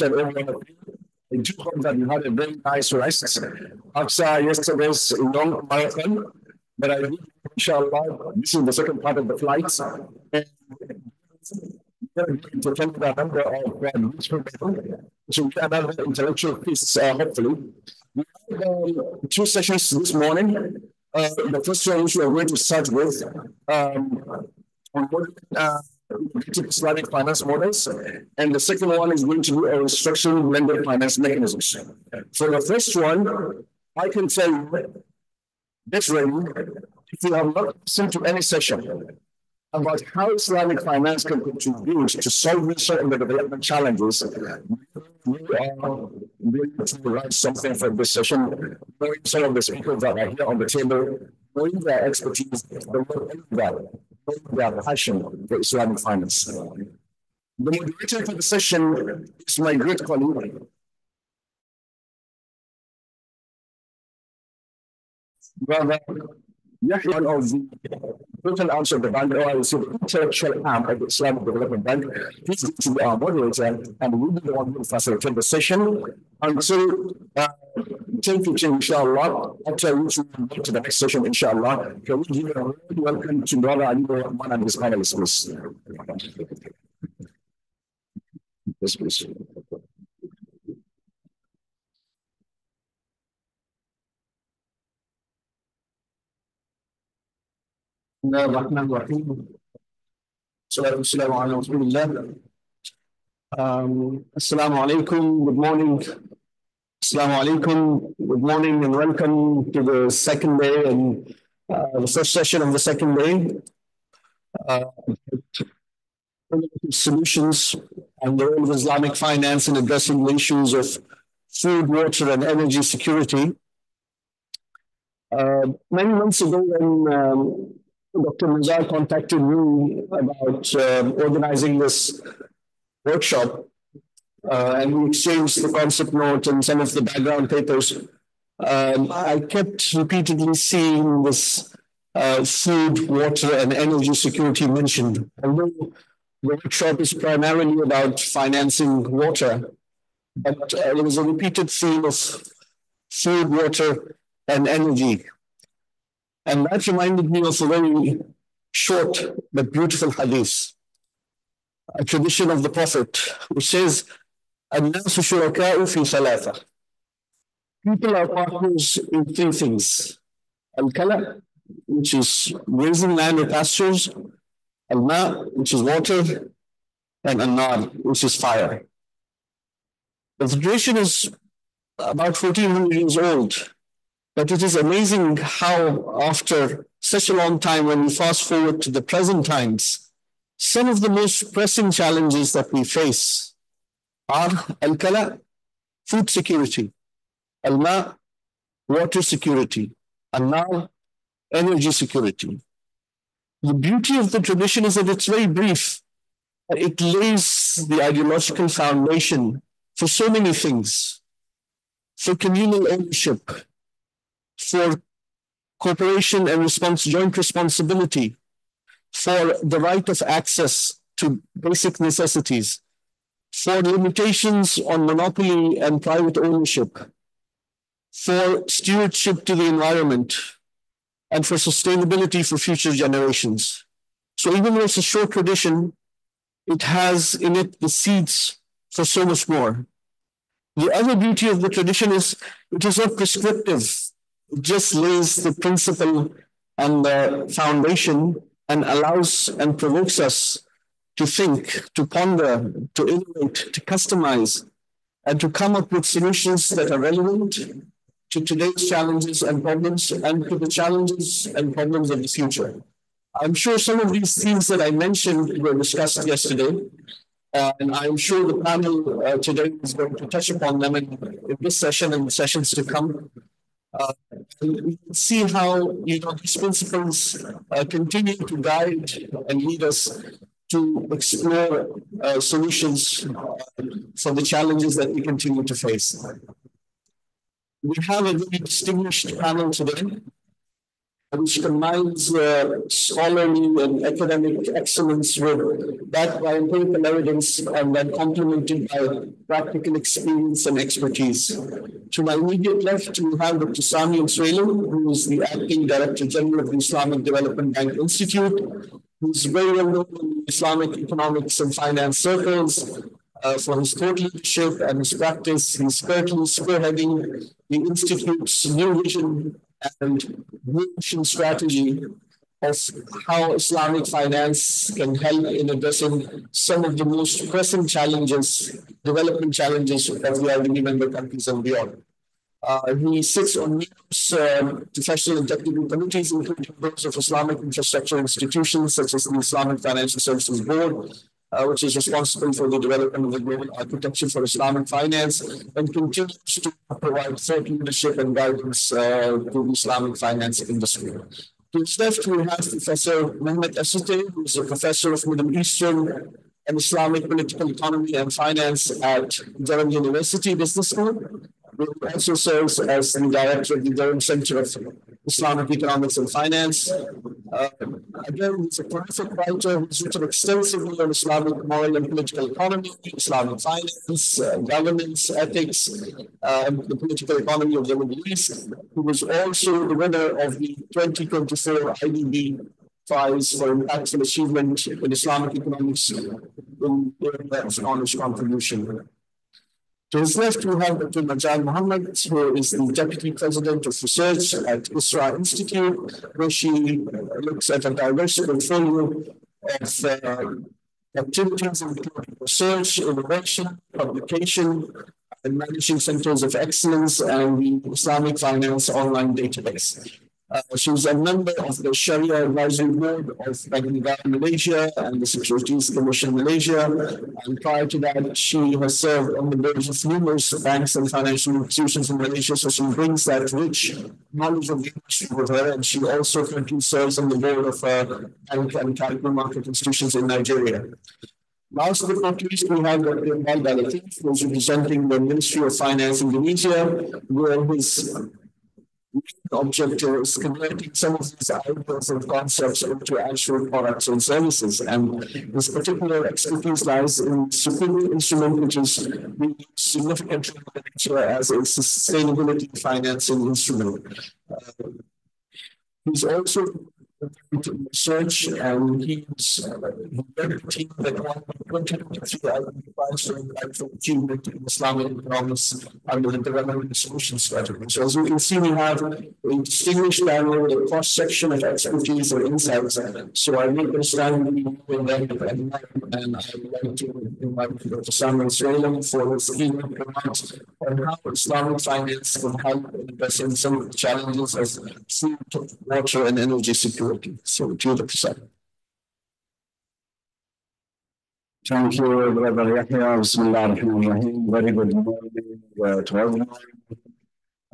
each and every one of you. I do hope that you had a very nice rest after yesterday's long marathon. But I do, inshallah, this is the second part of the flight. And to tell you the number of useful people to get another intellectual piece, hopefully. We have 2 sessions this morning. The first one, which we are going to start with, Innovative Islamic finance models, and the second one is going to be a restructuring blended finance mechanisms. For the first one, I can tell you, get ready, if you have not listened to any session about how Islamic finance can contribute to solving certain development challenges, we are going to write something for this session, knowing some of the speakers that are here on the table, knowing their expertise, their passion for Islamic finance. The moderator for the session is my great colleague, Brother Yahya of the total answer of the bank, or I will say the intellectual arm of the Islamic Development Bank. He's going to be our moderator, and we'll be the one who will facilitate the session until 10:15, inshallah, after which we will go to the next session, inshallah. Can we give a welcome to Brother Ali Rahman and his panelists, please? Yes, please. Assalamu alaikum, good morning. Assalamu alaikum, good morning, and welcome to the second day and the first session of the second day. Solutions and the role of Islamic finance in addressing the issues of food, water, and energy security. Many months ago, when Dr. Muzar contacted me about organizing this workshop, and we exchanged the concept note and some of the background papers. I kept repeatedly seeing this food, water, and energy security mentioned. Although the workshop is primarily about financing water, but there was a repeated theme of food, water, and energy. And that reminded me of a very short but beautiful hadith, a tradition of the Prophet, which says, الناس شركاء في ثلاثة. People are partners in 3 things. Al-Kala, which is grazing land or pastures, Al-Ma, which is water, and An-Nar, which is fire. The tradition is about 1400 years old. But it is amazing how, after such a long time, when we fast forward to the present times, some of the most pressing challenges that we face are Al-Kala, food security, Al-Ma, water security, An-Nar, energy security. The beauty of the tradition is that it's very brief. It lays the ideological foundation for so many things, for communal ownership, for cooperation and joint responsibility, for the right of access to basic necessities, for limitations on monopoly and private ownership, for stewardship to the environment, and for sustainability for future generations. So even though it's a short tradition, it has in it the seeds for so much more. The other beauty of the tradition is it is not prescriptive. It just lays the principle and the foundation and allows and provokes us to think, to ponder, to innovate, to customize, and to come up with solutions that are relevant to today's challenges and problems and to the challenges and problems of the future. I'm sure some of these themes that I mentioned were discussed yesterday, and I'm sure the panel today is going to touch upon them in this session and the sessions to come. We can see how these principles continue to guide and lead us to explore solutions for the challenges that we continue to face. We have a very distinguished panel today. which combines scholarly and academic excellence with backed by empirical evidence and then complemented by practical experience and expertise. To my immediate left, we have Dr. Sami Al-Swalim, who is the Acting Director General of the Islamic Development Bank Institute, who's very well known in Islamic economics and finance circles for his thought leadership and his practice. He's currently spearheading the Institute's new vision and new mission strategy of how Islamic finance can help in addressing some of the most pressing challenges, development challenges of the IDB member countries and beyond. He sits on numerous professional and technical committees, including those of Islamic infrastructure institutions such as the Islamic Financial Services Board, which is responsible for the development of the global architecture for Islamic finance, and continues to provide thought leadership and guidance to the Islamic finance industry. To his left, we have Professor Mehmet Asite, who is a professor of Middle Eastern and Islamic political economy and finance at Durham University Business School. He also serves as the director of the Durham Center of Islamic Economics and Finance. Again, he's a prolific writer who's written extensively on Islamic moral and political economy, Islamic finance, governance, ethics, and the political economy of the Middle East. He was also the winner of the 2024 IDB Prize for Impactful Achievement in Islamic Economics in the area of knowledge contribution. To his left, we have Dr. Majal Muhammad, who is the Deputy President of Research at ISRA Institute, where she looks at a diverse portfolio of activities including research, innovation, publication, and managing centers of excellence and the Islamic Finance Online Database. She was a member of the Sharia Advisory Board of Bank Malaysia and the Securities Commission Malaysia. And prior to that, she has served on the boards of numerous banks and financial institutions in Malaysia. So she brings that rich knowledge of the industry with her. And she also currently serves on the board of bank and capital market institutions in Nigeria. Last but not least, we have Dr. Iqbal Balatif, who is representing the Ministry of Finance Indonesia, where his objective is converting some of these ideas and concepts into actual products and services. And this particular expertise lies in the Supreme instrument, which is being used significantly in Malaysia as a sustainability financing instrument. He's also research, and he's led the team that won the 2023 IDB Prize for Impactful Achievement in Islamic Economics under the Development Solution Strategy. So as you can see, we have a distinguished panel with a cross-section of expertise and insights. So I will understand with them, and I would like to invite Dr. Samuel Salem for his keynote remarks on how Islamic finance can help in addressing some of the challenges of food, water, and energy security. So to you, Dr. Samuel. Thank you, Brother Yahya. Bismillah ar-Rahman ar-Rahim. Very good morning to everyone.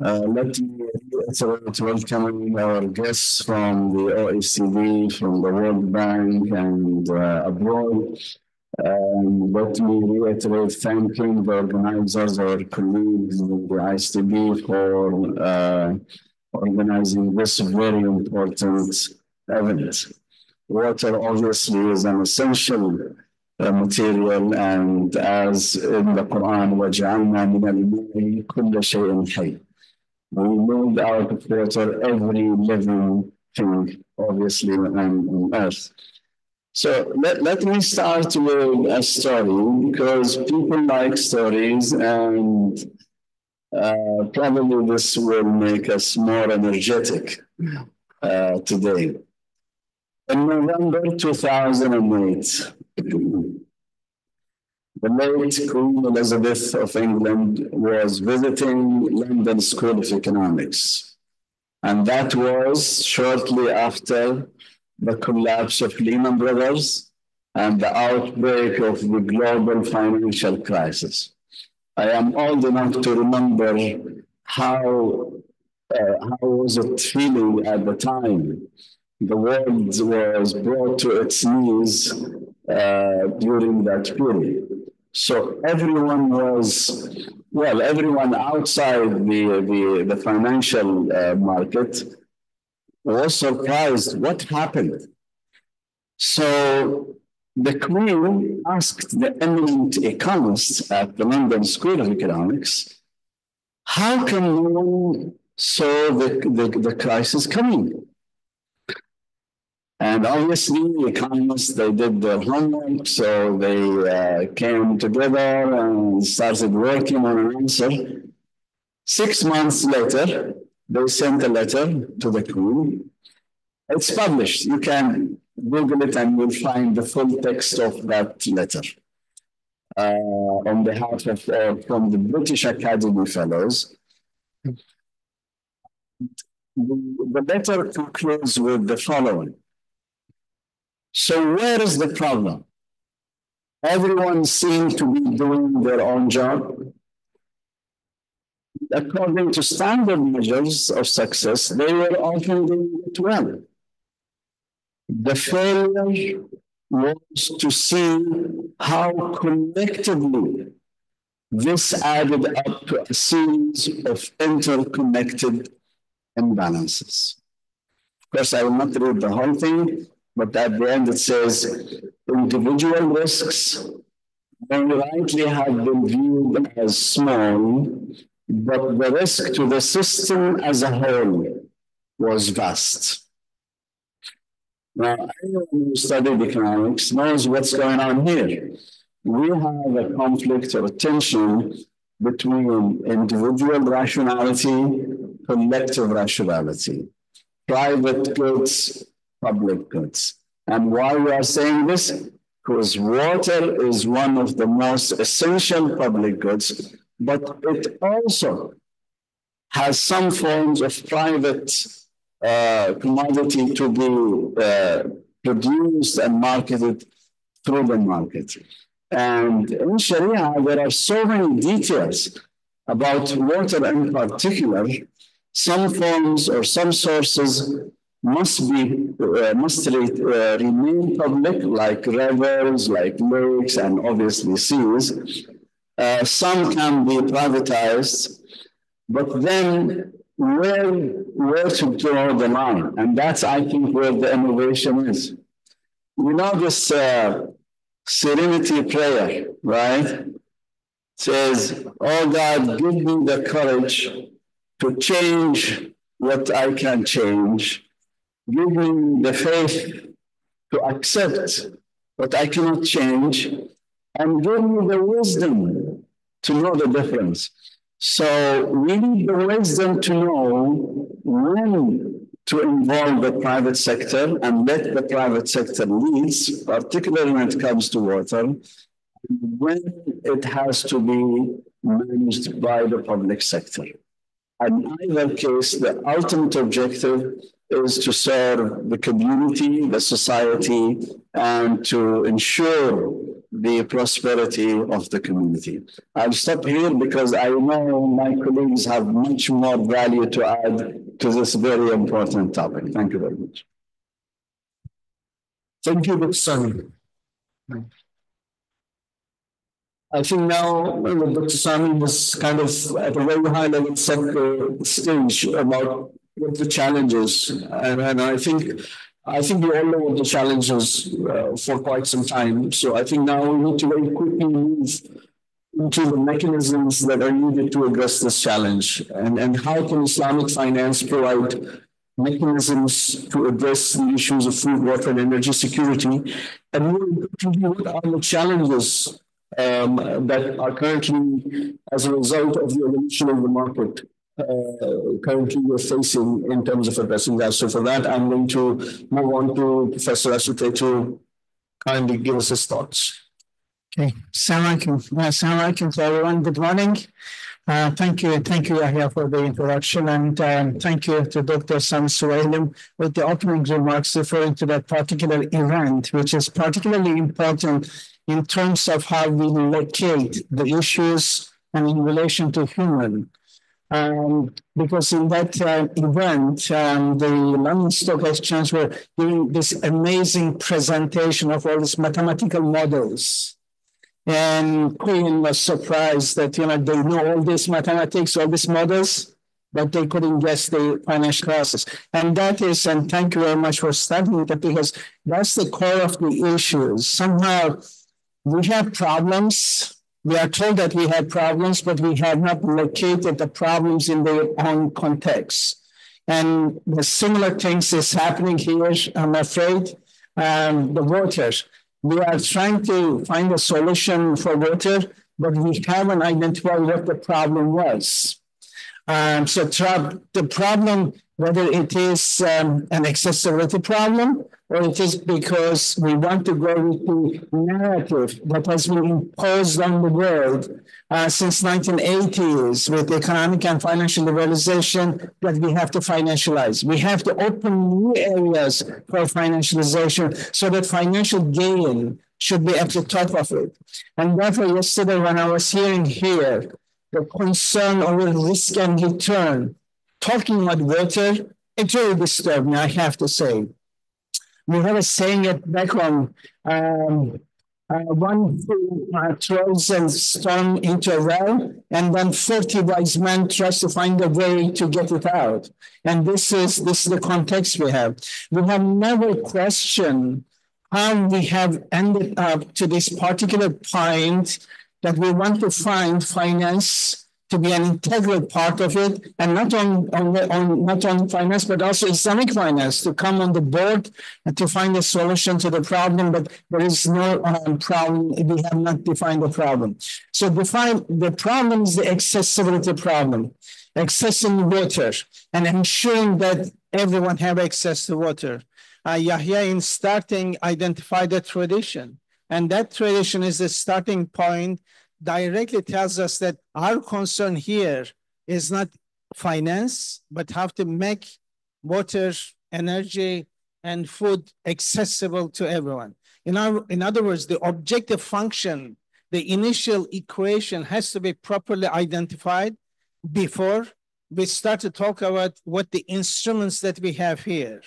Let me reiterate welcoming our guests from the OECD, from the World Bank, and abroad. Let me reiterate thanking the organizers, our colleagues in the IsDB for organizing this very important event. Water obviously is an essential material, and as in the Quran, وَجَعَلْنَا مِنَ الْمَاءِ كُلَّ شَيْءٍ حَيٍّ. We made out of water every living thing, obviously, on earth. So let me start with a story, because people like stories, and probably this will make us more energetic today. In November 2008, the late Queen Elizabeth of England was visiting London School of Economics. And that was shortly after the collapse of Lehman Brothers and the outbreak of the global financial crisis. I am old enough to remember how was it feeling at the time. The world was brought to its knees during that period. So everyone was, well, everyone outside the financial market was surprised. What happened? So the Queen asked the eminent economists at the London School of Economics, how come no one saw the crisis coming? And obviously, economists, they did their homework, so they came together and started working on an answer. 6 months later, they sent a letter to the Queen. It's published. You can Google it and you'll find the full text of that letter on behalf of from the British Academy Fellows. The letter concludes with the following. So where is the problem? Everyone seemed to be doing their own job. According to standard measures of success, they were often doing it well. The failure was to see how collectively this added up to a series of interconnected imbalances. Of course, I will not read the whole thing, but at the end it says, individual risks may rightly have been viewed as small, but the risk to the system as a whole was vast. Now, anyone who studied economics knows what's going on here. We have a conflict or a tension between individual rationality, collective rationality, private goods, public goods. And why we are saying this? Because water is one of the most essential public goods, but it also has some forms of private commodity to be produced and marketed through the market. And in Sharia, there are so many details about water in particular. Some forms or some sources must remain public, like rivers, like lakes, and obviously seas. Some can be privatized, but then where to draw the line? And that's, I think, where the innovation is. You know this serenity prayer, right? It says, oh God, give me the courage to change what I can change. Give me the faith to accept what I cannot change, and give me the wisdom to know the difference. So we need the wisdom to know when to involve the private sector and let the private sector lead, particularly when it comes to water, when it has to be managed by the public sector. In either case, the ultimate objective is to serve the community, the society, and to ensure the prosperity of the community. I'll stop here because I know my colleagues have much more value to add to this very important topic. Thank you very much. Thank you, Dr. Sami. I think now Dr. Sami was kind of at a very high level set the stage about what the challenges, and I think we all know what the challenges for quite some time. So I think now we need to very quickly move into the mechanisms that are needed to address this challenge, and how can Islamic finance provide mechanisms to address the issues of food, water, and energy security, and more importantly, what are the challenges that are currently, as a result of the evolution of the market, currently we're facing in terms of addressing that. So for that, I'm going to move on to Professor Asute to kindly give us his thoughts. Okay, Assalamu alaikum to everyone. Good morning. Thank you, Yahya, for the introduction, and thank you to Dr. Sami Suwailim with the opening remarks referring to that particular event, which is particularly important in terms of how we locate the issues and in relation to human. Because in that event, the London Stock Exchange were doing this amazing presentation of all these mathematical models. And Queen was surprised that, they know all these mathematics, all these models, but they couldn't guess the financial crisis. And that is, and thank you very much for studying that, because that's the core of the issues. Somehow we have problems. We are told that we have problems, but we have not located the problems in their own context. And the similar things is happening here, I'm afraid. The water. We are trying to find a solution for water, but we haven't identified what the problem was. So the problem, whether it is an accessibility problem, or it is because we want to go with the narrative that has been imposed on the world since 1980s with economic and financial liberalization, that we have to financialize. We have to open new areas for financialization so that financial gain should be at the top of it. And therefore, yesterday when I was hearing here, the concern over risk and return, talking about water, it really disturbed me, I have to say. We have a saying at back home, one who throws a stone into a well, and then 40 wise men tries to find a way to get it out. And this is the context we have. We have never questioned how we have ended up to this particular point that we want to find finance to be an integral part of it, and not on finance, but also Islamic finance to come on the board and to find a solution to the problem. But there is no problem. We have not defined the problem. So define the problem is the accessibility problem, accessing water and ensuring that everyone have access to water. Yahya, in starting, identified a tradition, and that tradition is the starting point. Directly tells us that our concern here is not finance, but how to make water, energy, and food accessible to everyone. In other words, the objective function, the initial equation has to be properly identified before we start to talk about what the instruments that we have here.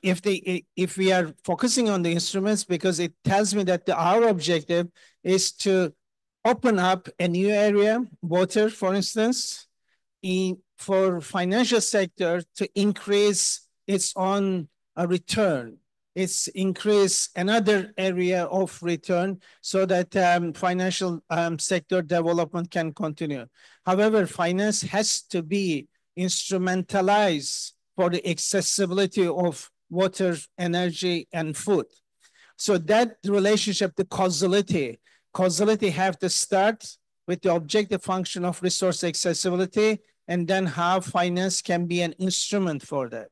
If we are focusing on the instruments, because it tells me that our objective is to open up a new area, water, for instance, for financial sector to increase its own return. It's increase another area of return so that financial sector development can continue. However, finance has to be instrumentalized for the accessibility of water, energy, and food. So that relationship, the causality have to start with the objective function of resource accessibility, and then how finance can be an instrument for that.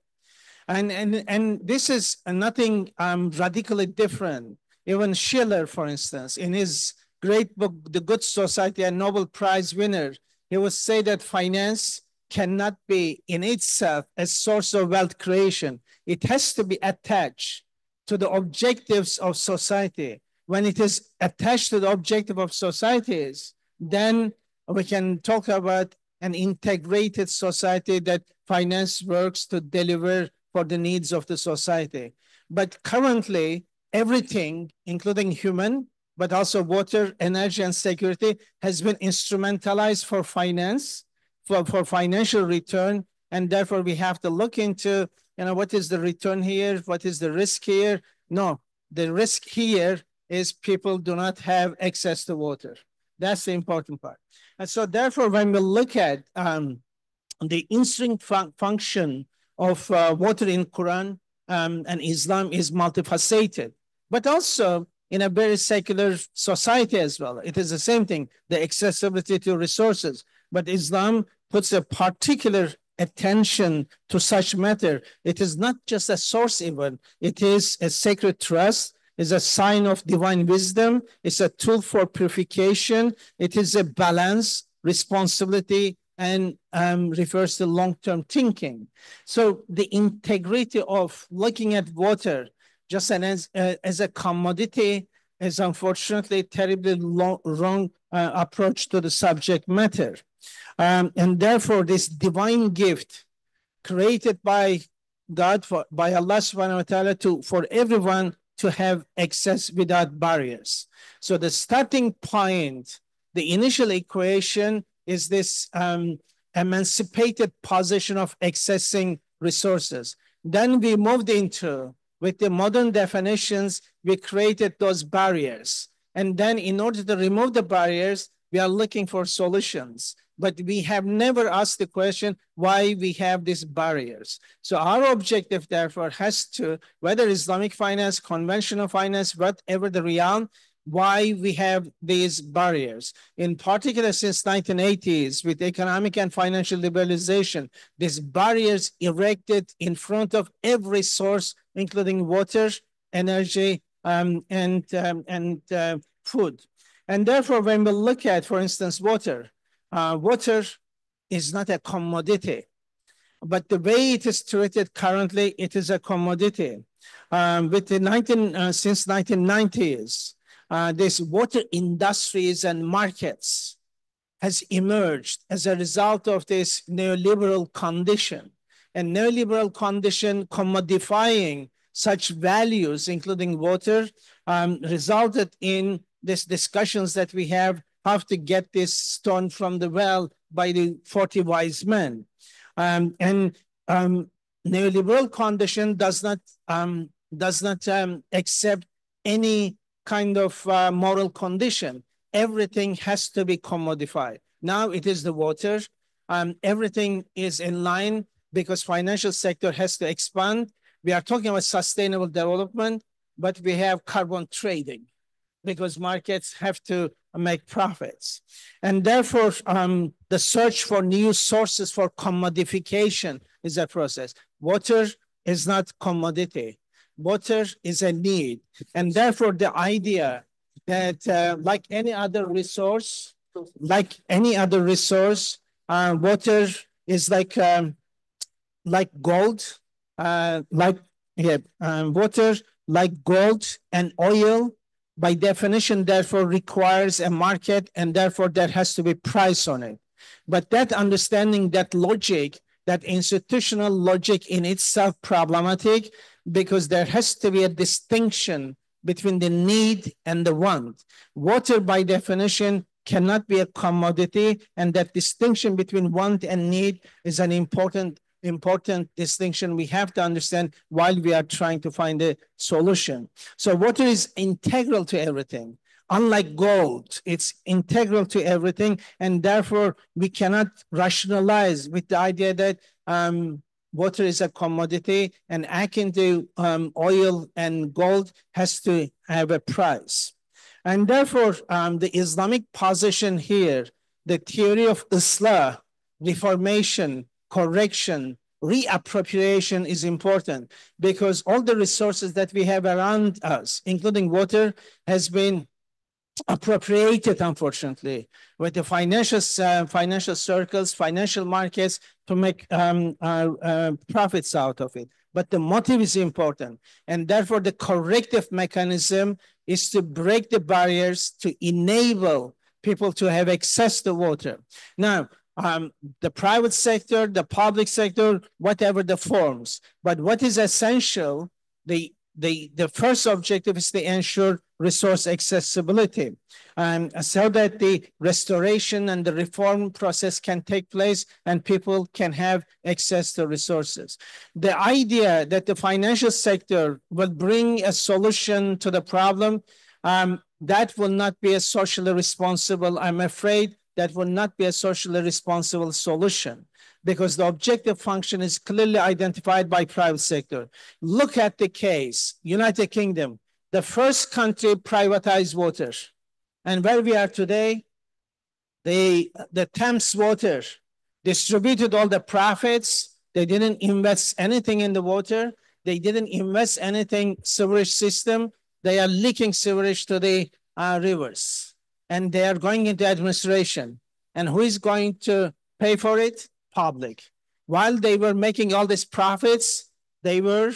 And this is nothing radically different. Even Schiller, for instance, in his great book, The Good Society, a Nobel Prize winner, he would say that finance cannot be in itself a source of wealth creation. It has to be attached to the objectives of society. When it is attached to the objective of societies, then we can talk about an integrated society that finance works to deliver for the needs of the society. But currently, everything, including human, but also water, energy, and security, has been instrumentalized for finance, for financial return, and therefore we have to look into, what is the return here? What is the risk here? No, the risk here is people do not have access to water. That's the important part. And so therefore, when we look at the instinct function of water in Quran and Islam is multifaceted, but also in a very secular society as well. It is the same thing, the accessibility to resources, but Islam puts a particular attention to such matter. It is not just a source even, it is a sacred trust, is a sign of divine wisdom, it's a tool for purification, it is a balance, responsibility, and refers to long-term thinking. So the integrity of looking at water just as a commodity is unfortunately terribly wrong approach to the subject matter. And therefore this divine gift created by God, by Allah subhanahu wa ta'ala for everyone to have access without barriers. So the starting point, the initial equation is this emancipated position of accessing resources. Then we moved into, with the modern definitions, we created those barriers. And then in order to remove the barriers, we are looking for solutions. But we have never asked the question why we have these barriers. So our objective, therefore, has to, whether Islamic finance, conventional finance, whatever the realm, why we have these barriers. In particular, since 1980s, with economic and financial liberalization, these barriers erected in front of every source, including water, energy, and food. And therefore, when we look at, for instance, water, water is not a commodity, but the way it is treated currently, it is a commodity. With the since 1990s, this water industries and markets has emerged as a result of this neoliberal condition. And neoliberal condition commodifying such values, including water, resulted in these discussions that we have how to get this stone from the well by the 40 wise men. Neoliberal condition does not accept any kind of moral condition. Everything has to be commodified. Now it is the water. Everything is in line because financial sector has to expand. We are talking about sustainable development, but we have carbon trading because markets have to make profits. And therefore, the search for new sources for commodification is a process. Water is not commodity. Water is a need. And therefore, the idea that like any other resource, water is like gold, water like gold and oil, by definition, therefore, requires a market, and therefore there has to be price on it. But that understanding, that logic, that institutional logic in itself problematic, because there has to be a distinction between the need and the want. Water, by definition, cannot be a commodity, and that distinction between want and need is an important distinction we have to understand while we are trying to find a solution. So water is integral to everything. Unlike gold, it's integral to everything, and therefore we cannot rationalize with the idea that water is a commodity and akin to oil and gold has to have a price. And therefore, the Islamic position here, the theory of Islah, reformation, correction, reappropriation is important because all the resources that we have around us, including water, has been appropriated, unfortunately, with the financial circles, financial markets to make profits out of it. But the motive is important. And therefore, the corrective mechanism is to break the barriers to enable people to have access to water. Now, the private sector, the public sector, whatever the forms. But what is essential, the first objective is to ensure resource accessibility, so that the restoration and the reform process can take place and people can have access to resources. The idea that the financial sector will bring a solution to the problem, that will not be a socially responsible, I'm afraid, that will not be a socially responsible solution because the objective function is clearly identified by private sector. Look at the case, United Kingdom, the first country privatized water. And where we are today, the Thames Water distributed all the profits. They didn't invest anything in the water. They didn't invest anything sewerage system. They are leaking sewerage to the rivers. And they are going into administration. And who is going to pay for it? Public. While they were making all these profits, they were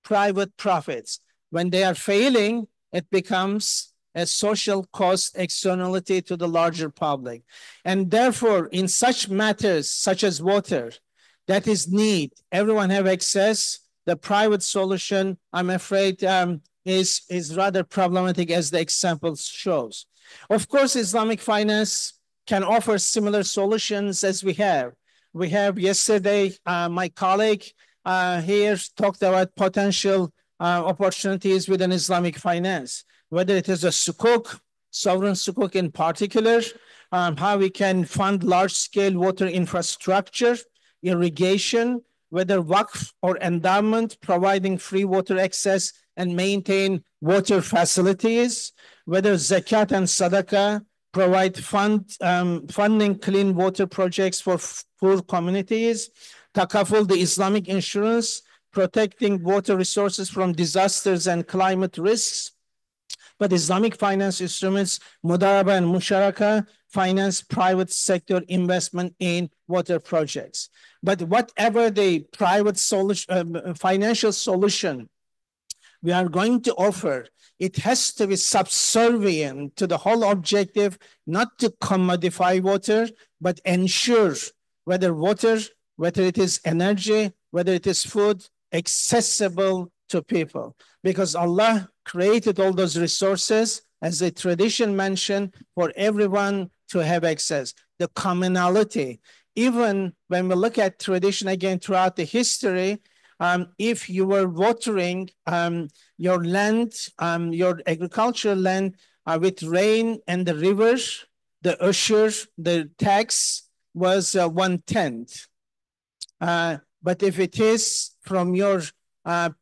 private profits. When they are failing, it becomes a social cost externality to the larger public. And therefore, in such matters, such as water, that is need, everyone have access, the private solution, I'm afraid, is rather problematic as the example shows. Of course, Islamic finance can offer similar solutions as we have. We have yesterday, my colleague here talked about potential opportunities within Islamic finance, whether it is a sukuk, sovereign sukuk in particular, how we can fund large-scale water infrastructure, irrigation, whether waqf or endowment, providing free water access and maintain water facilities, whether zakat and sadaqah, provide funding clean water projects for poor communities, takaful, the Islamic insurance, protecting water resources from disasters and climate risks. But Islamic finance instruments, mudaraba and musharaka, finance private sector investment in water projects. But whatever the private solution, financial solution we are going to offer, it has to be subservient to the whole objective, not to commodify water, but ensure whether water, whether it is energy, whether it is food, accessible to people. Because Allah created all those resources, as the tradition mentioned, for everyone to have access. The commonality, even when we look at tradition again throughout the history, if you were watering your land, your agricultural land with rain and the rivers, the ushur, the tax was 1/10. But if it is from your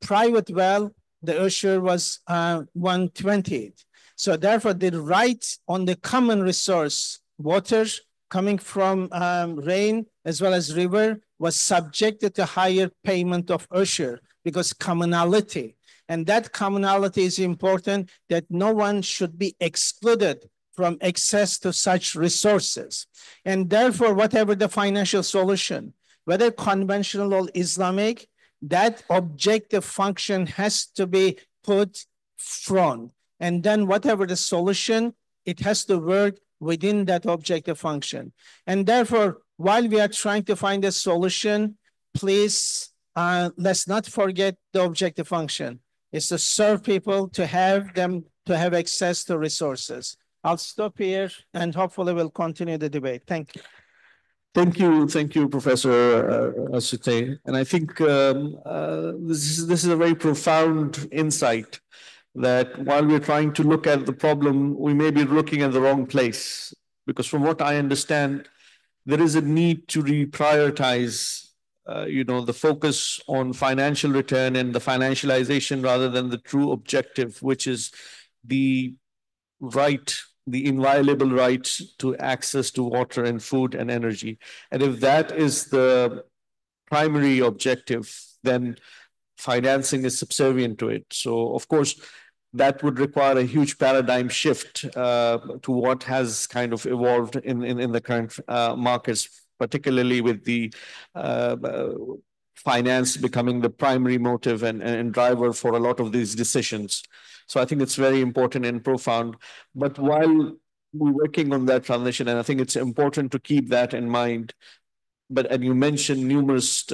private well, the ushur was 1/20. So therefore, the right on the common resource, water coming from rain as well as river, was subjected to higher payment of ushur because commonality. And that commonality is important, that no one should be excluded from access to such resources. And therefore, whatever the financial solution, whether conventional or Islamic, that objective function has to be put front. And then whatever the solution, it has to work within that objective function. And therefore, while we are trying to find a solution, please, let's not forget the objective function. It's to serve people, to have them, to have access to resources. I'll stop here and hopefully we'll continue the debate. Thank you. Thank you, Professor Asute. And I think this is a very profound insight that while we're trying to look at the problem, we may be looking at the wrong place. Because from what I understand, there is a need to reprioritize, the focus on financial return and the financialization rather than the true objective, which is the right, the inviolable right to access to water and food and energy. And if that is the primary objective, then financing is subservient to it. So, of course, that would require a huge paradigm shift to what has kind of evolved in the current markets, particularly with the finance becoming the primary motive and driver for a lot of these decisions. So I think it's very important and profound. But while we're working on that transition, and I think it's important to keep that in mind, and you mentioned numerous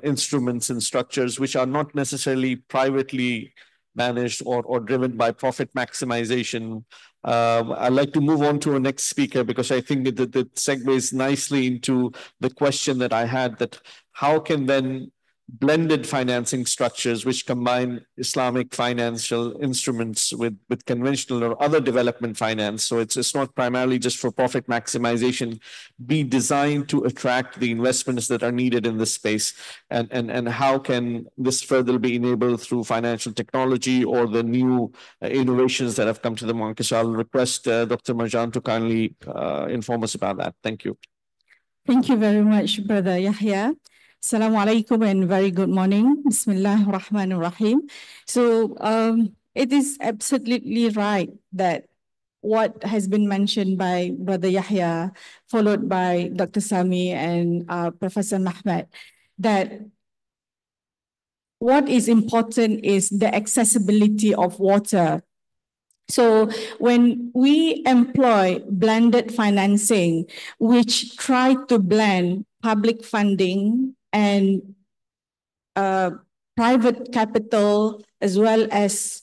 instruments and structures which are not necessarily privately managed or driven by profit maximization. I'd like to move on to a next speaker because I think that segues nicely into the question that I had, that how can then blended financing structures which combine Islamic financial instruments with conventional or other development finance, so it's not primarily just for profit maximization, be designed to attract the investments that are needed in this space, and how can this further be enabled through financial technology or the new innovations that have come to the market. So I'll request Dr. Marjan to kindly inform us about that. Thank you. Thank you very much, Brother Yahya. Assalamu alaikum and very good morning. Bismillah ar-Rahman ar-Rahim. So it is absolutely right that what has been mentioned by Brother Yahya, followed by Dr. Sami and Professor Mahmoud, that what is important is the accessibility of water. So when we employ blended financing, which try to blend public funding and private capital, as well as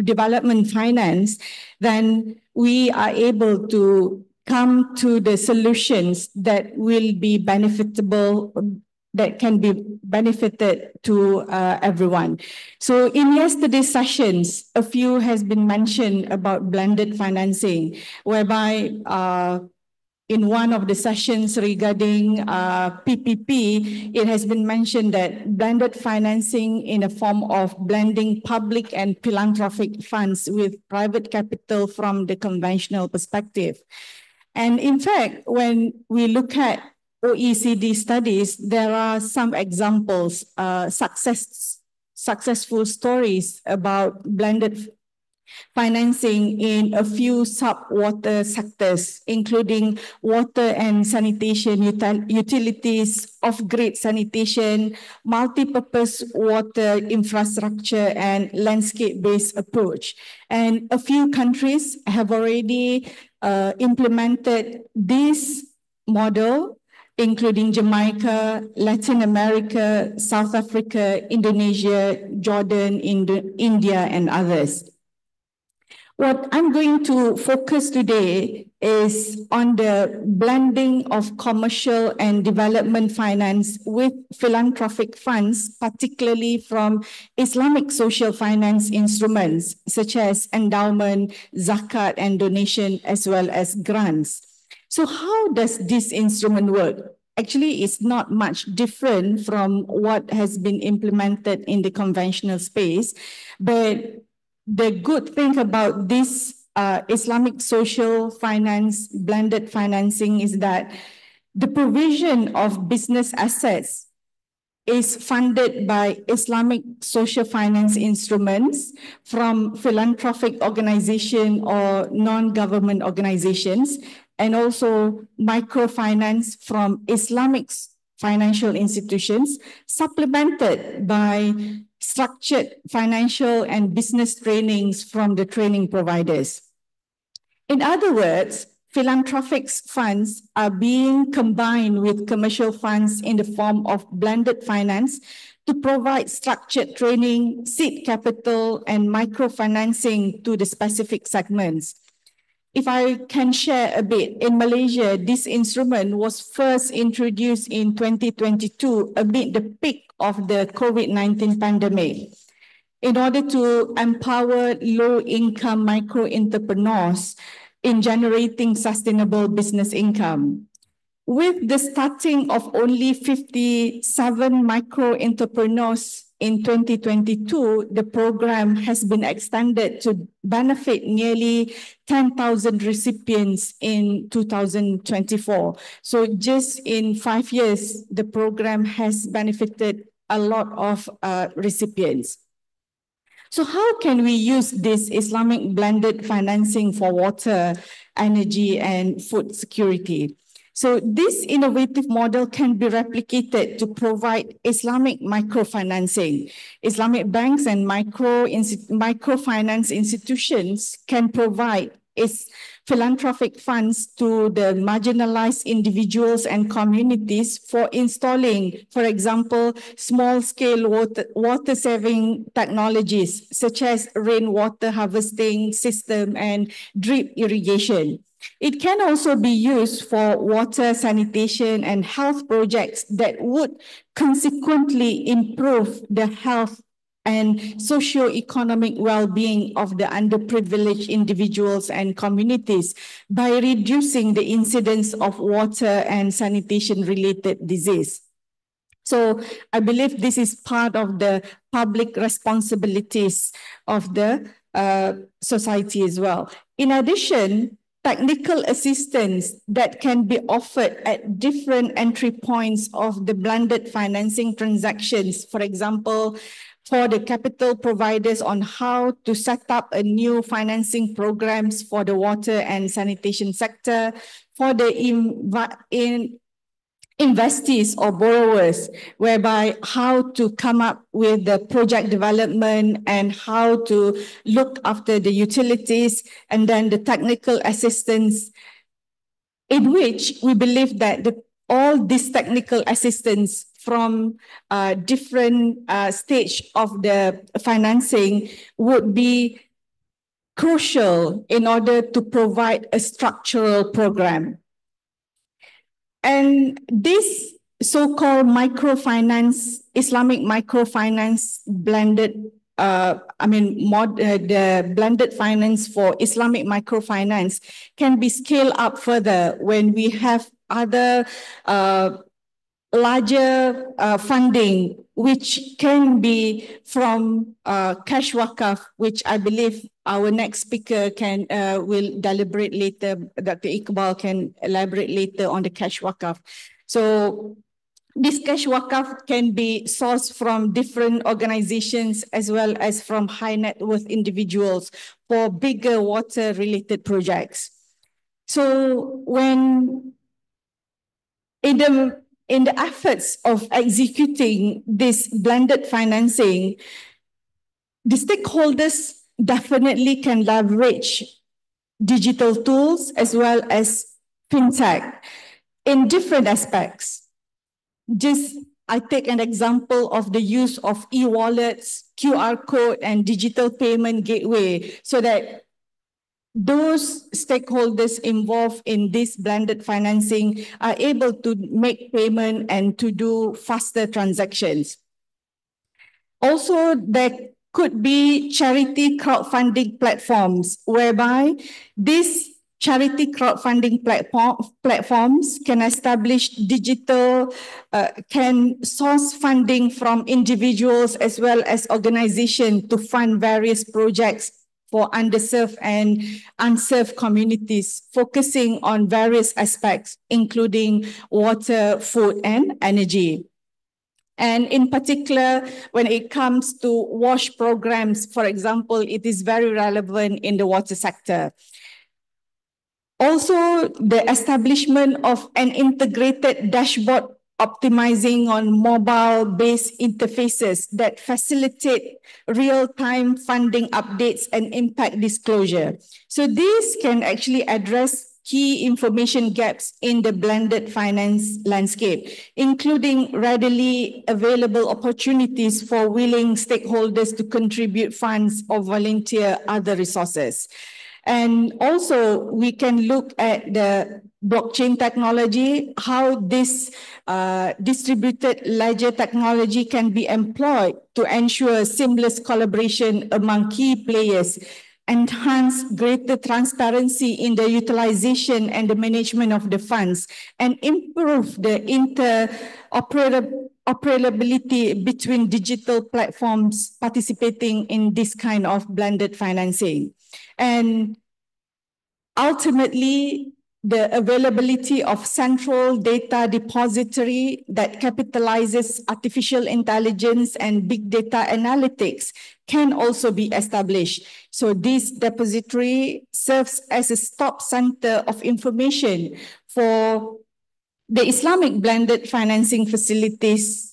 development finance, then we are able to come to the solutions that will be benefitable, that can be benefited to everyone. So in yesterday's sessions, a few has been mentioned about blended financing, whereby in one of the sessions regarding PPP, it has been mentioned that blended financing in a form of blending public and philanthropic funds with private capital from the conventional perspective. And in fact, when we look at OECD studies, there are some examples, successful stories about blended financing in a few sub-water sectors, including water and sanitation utilities, off-grid sanitation, multi-purpose water infrastructure, and landscape-based approach. And a few countries have already implemented this model, including Jamaica, Latin America, South Africa, Indonesia, Jordan, India, and others. What I'm going to focus today is on the blending of commercial and development finance with philanthropic funds, particularly from Islamic social finance instruments such as endowment, zakat, and donation, as well as grants. So how does this instrument work? Actually, it's not much different from what has been implemented in the conventional space, but the good thing about this Islamic social finance, blended financing, is that the provision of business assets is funded by Islamic social finance instruments from philanthropic organizations or non-government organizations, and also microfinance from Islamic financial institutions, supplemented by structured financial and business trainings from the training providers. In other words, philanthropic funds are being combined with commercial funds in the form of blended finance to provide structured training, seed capital, and microfinancing to the specific segments. If I can share a bit, in Malaysia, this instrument was first introduced in 2022 amid the peak of the COVID-19 pandemic in order to empower low-income micro-entrepreneurs in generating sustainable business income. With the starting of only 57 micro-entrepreneurs in 2022, the program has been extended to benefit nearly 10,000 recipients in 2024. So just in 5 years, the program has benefited a lot of recipients. So how can we use this Islamic blended financing for water, energy, and food security? So this innovative model can be replicated to provide Islamic microfinancing. Islamic banks and microfinance institutions can provide philanthropic funds to the marginalized individuals and communities for installing, for example, small-scale water-saving technologies such as rainwater harvesting system and drip irrigation. It can also be used for water, sanitation, and health projects that would consequently improve the health and socio-economic well-being of the underprivileged individuals and communities by reducing the incidence of water and sanitation-related disease. So I believe this is part of the public responsibilities of the society as well. In addition, technical assistance that can be offered at different entry points of the blended financing transactions, for example, for the capital providers on how to set up a new financing programs for the water and sanitation sector, for the investees or borrowers, whereby how to come up with the project development and how to look after the utilities, and then the technical assistance, in which we believe that all this technical assistance from different stage of the financing would be crucial in order to provide a structural program. And this so-called microfinance, Islamic microfinance blended, the blended finance for Islamic microfinance can be scaled up further when we have other larger funding, which can be from cash wakaf, which I believe our next speaker will deliberate later. Dr. Iqbal can elaborate later on the cash wakaf. So this cash wakaf can be sourced from different organizations as well as from high net worth individuals for bigger water related projects. So when in the efforts of executing this blended financing, the stakeholders definitely can leverage digital tools as well as fintech in different aspects. Just I take an example of the use of e-wallets, QR code, and digital payment gateway so that those stakeholders involved in this blended financing are able to make payment and to do faster transactions. Also, there could be charity crowdfunding platforms whereby these charity crowdfunding platforms can establish digital, can source funding from individuals as well as organizations to fund various projects for underserved and unserved communities, focusing on various aspects, including water, food, and energy. And in particular, when it comes to WASH programs, for example, it is very relevant in the water sector. Also, the establishment of an integrated dashboard optimizing on mobile-based interfaces that facilitate real-time funding updates and impact disclosure. So this can actually address key information gaps in the blended finance landscape, including readily available opportunities for willing stakeholders to contribute funds or volunteer other resources. And also, we can look at the blockchain technology, how this distributed ledger technology can be employed to ensure seamless collaboration among key players, enhance greater transparency in the utilization and the management of the funds, and improve the interoperability between digital platforms participating in this kind of blended financing. And ultimately, the availability of central data depository that capitalizes artificial intelligence and big data analytics can also be established. So this depository serves as a stop center of information for the Islamic blended financing facilities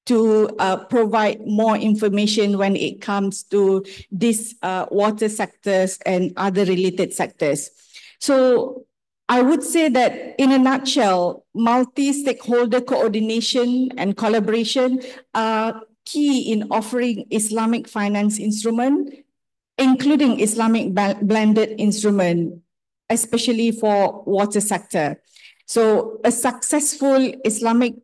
to provide more information when it comes to these water sectors and other related sectors. So I would say that in a nutshell, multi-stakeholder coordination and collaboration are key in offering Islamic finance instrument, including Islamic blended instrument, especially for water sector. So a successful Islamic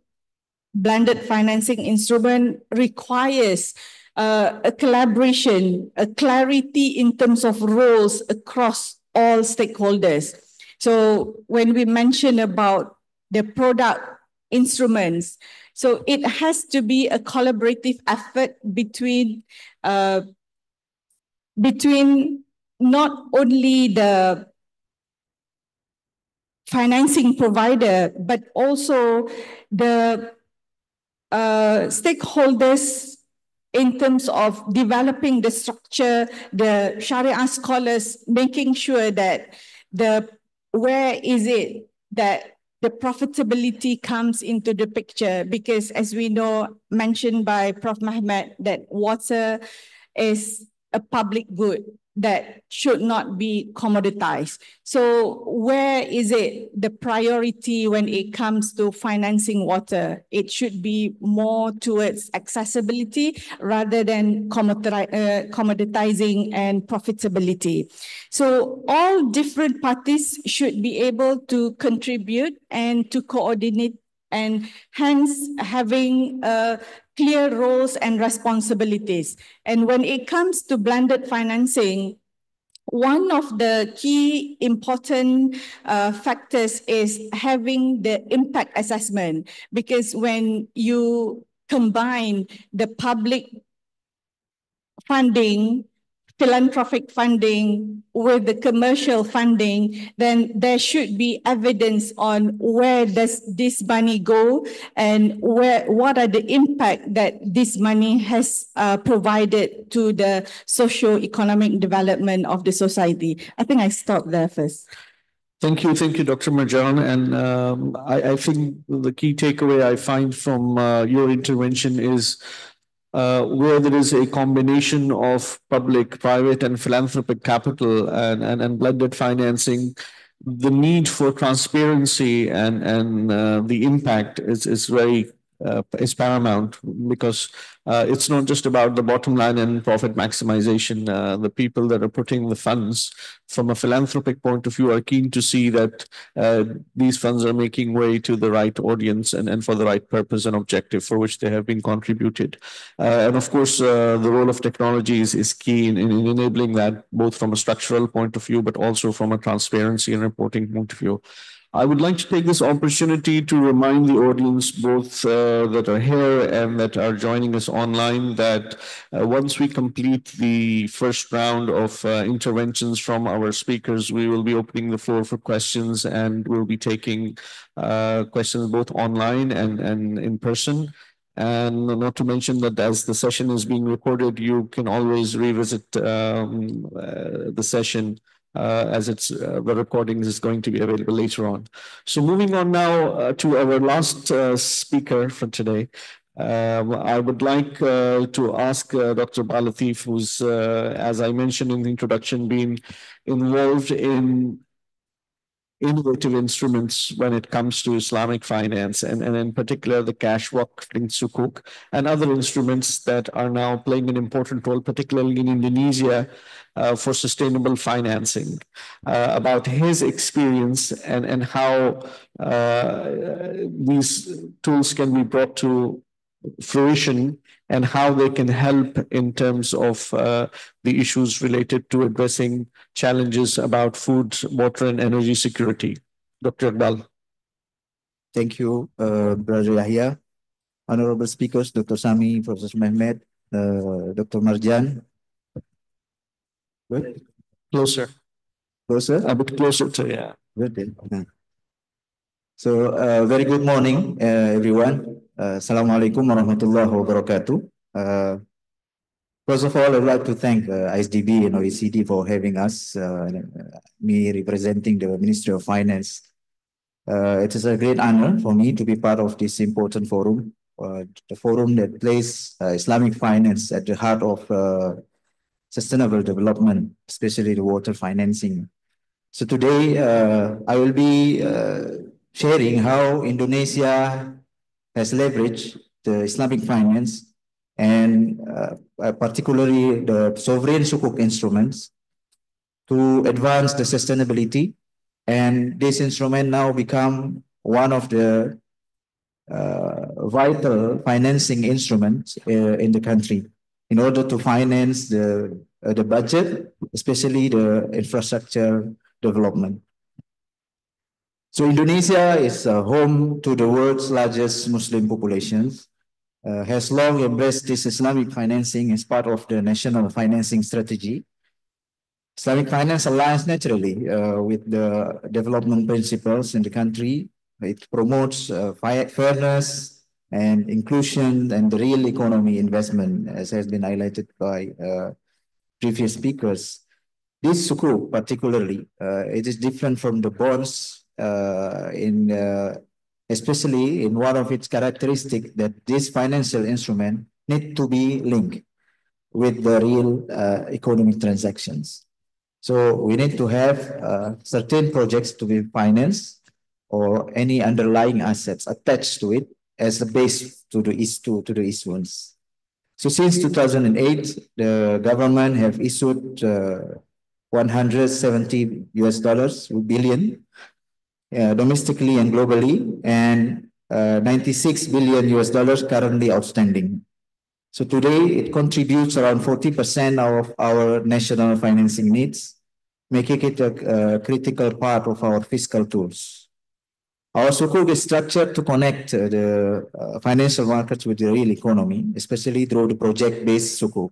blended financing instrument requires a collaboration, a clarity in terms of roles across all stakeholders. So when we mention about the product instruments, so it has to be a collaborative effort between not only the financing provider, but also the stakeholders in terms of developing the structure, the Sharia scholars making sure that where is it that the profitability comes into the picture, because as we know, mentioned by Prof. Mohammed, that water is a public good. that should not be commoditized. So where is it the priority when it comes to financing water? It should be more towards accessibility rather than commoditizing and profitability. So all different parties should be able to contribute and to coordinate, and hence having clear roles and responsibilities. And when it comes to blended financing, one of the key important factors is having the impact assessment, because when you combine the public funding, philanthropic funding with the commercial funding, then there should be evidence on where does this money go and what are the impact that this money has provided to the socio-economic development of the society. I think I stop there first. Thank you, Dr. Marjan. And I think the key takeaway I find from your intervention is where there is a combination of public, private, and philanthropic capital and blended financing, the need for transparency and the impact is very is paramount, because it's not just about the bottom line and profit maximization. The people that are putting the funds from a philanthropic point of view are keen to see that these funds are making way to the right audience and for the right purpose and objective for which they have been contributed. And of course, the role of technology is key in enabling that, both from a structural point of view, but also from a transparency and reporting point of view. I would like to take this opportunity to remind the audience, both that are here and that are joining us online, that once we complete the first round of interventions from our speakers, we will be opening the floor for questions, and we'll be taking questions both online and in person. And not to mention that as the session is being recorded, you can always revisit the session as the recordings is going to be available later on. So moving on now to our last speaker for today. I would like to ask Dr. Balatif, who's, as I mentioned in the introduction, been involved in innovative instruments when it comes to Islamic finance, and in particular the cash linked sukuk and other instruments that are now playing an important role, particularly in Indonesia, for sustainable financing. About his experience and how these tools can be brought to fruition and how they can help in terms of the issues related to addressing challenges about food, water, and energy security. Dr. Iqbal. Thank you, Brother Yahya. Honorable speakers, Dr. Sami, Professor Mehmet, Dr. Marjan. Good? Closer. Closer? A bit closer to, yeah. Good. So, very good morning, everyone. Assalamualaikum warahmatullahi wabarakatuh. First of all, I'd like to thank IsDB and OECD for having us, me representing the Ministry of Finance. It is a great honor for me to be part of this important forum, the forum that places Islamic finance at the heart of sustainable development, especially the water financing. So today, I will be sharing how Indonesia has leveraged the Islamic finance and particularly the sovereign sukuk instruments to advance the sustainability. And this instrument now become one of the vital financing instruments in the country in order to finance the budget, especially the infrastructure development. So Indonesia is home to the world's largest Muslim populations, has long embraced this Islamic financing as part of the national financing strategy. Islamic finance aligns naturally with the development principles in the country. It promotes fairness and inclusion and the real economy investment, as has been highlighted by previous speakers. This sukuk particularly, it is different from the bonds especially in one of its characteristics that this financial instrument need to be linked with the real economic transactions. So we need to have certain projects to be financed or any underlying assets attached to it as the base to the issuance. So since 2008, the government have issued 170 US dollars billion domestically and globally, and 96 billion US dollars currently outstanding. So today it contributes around 40% of our national financing needs, making it a critical part of our fiscal tools. Our sukuk is structured to connect the financial markets with the real economy, especially through the project-based sukuk.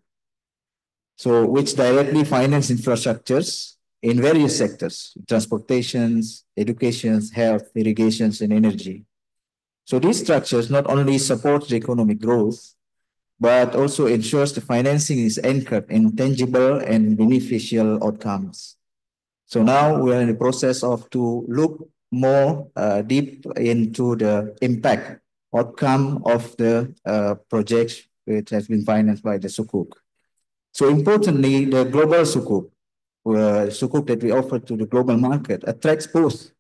So which directly finance infrastructures in various sectors, transportations, educations, health, irrigations, and energy. So these structures not only support the economic growth, but also ensures the financing is anchored in tangible and beneficial outcomes. So now we are in the process of to look more deep into the impact outcome of the projects which has been financed by the Sukuk. So importantly, the global Sukuk that we offer to the global market attracts both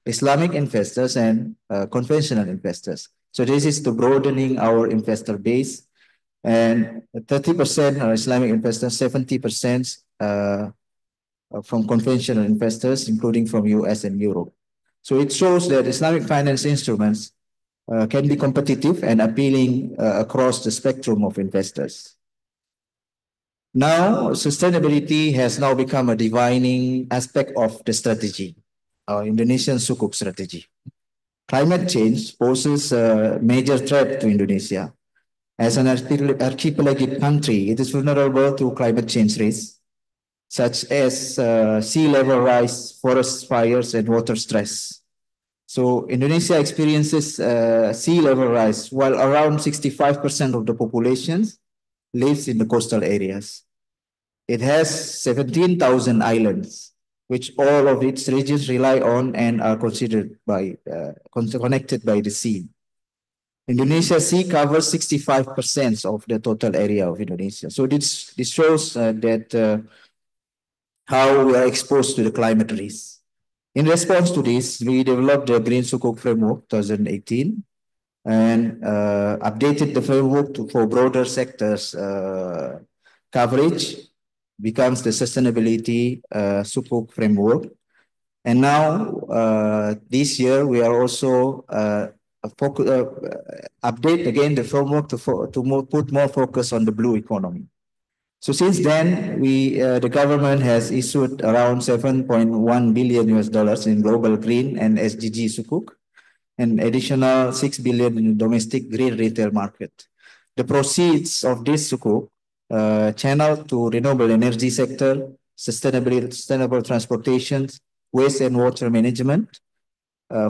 Islamic investors and conventional investors. So this is to broadening our investor base, and 30% are Islamic investors, 70% from conventional investors, including from US and Europe. So it shows that Islamic finance instruments can be competitive and appealing across the spectrum of investors. Now, sustainability has now become a defining aspect of the strategy, our Indonesian Sukuk strategy. Climate change poses a major threat to Indonesia. As an archipelagic country, it is vulnerable to climate change risks, such as sea level rise, forest fires, and water stress. So Indonesia experiences sea level rise, while around 65% of the population lives in the coastal areas. It has 17,000 islands, which all of its regions rely on and are considered by connected by the sea. Indonesia sea covers 65% of the total area of Indonesia. So this shows that how we are exposed to the climate risk. In response to this, we developed the Green Sukuk Framework 2018 and updated the framework for broader sectors coverage, becomes the Sustainability Sukuk Framework. And now, this year, we are also update again the framework to put more focus on the blue economy. So since then, the government has issued around 7.1 billion US dollars in global green and SDG sukuk, and additional 6 billion in domestic green retail market. The proceeds of this sukuk channeled to renewable energy sector, sustainable transportation, waste and water management,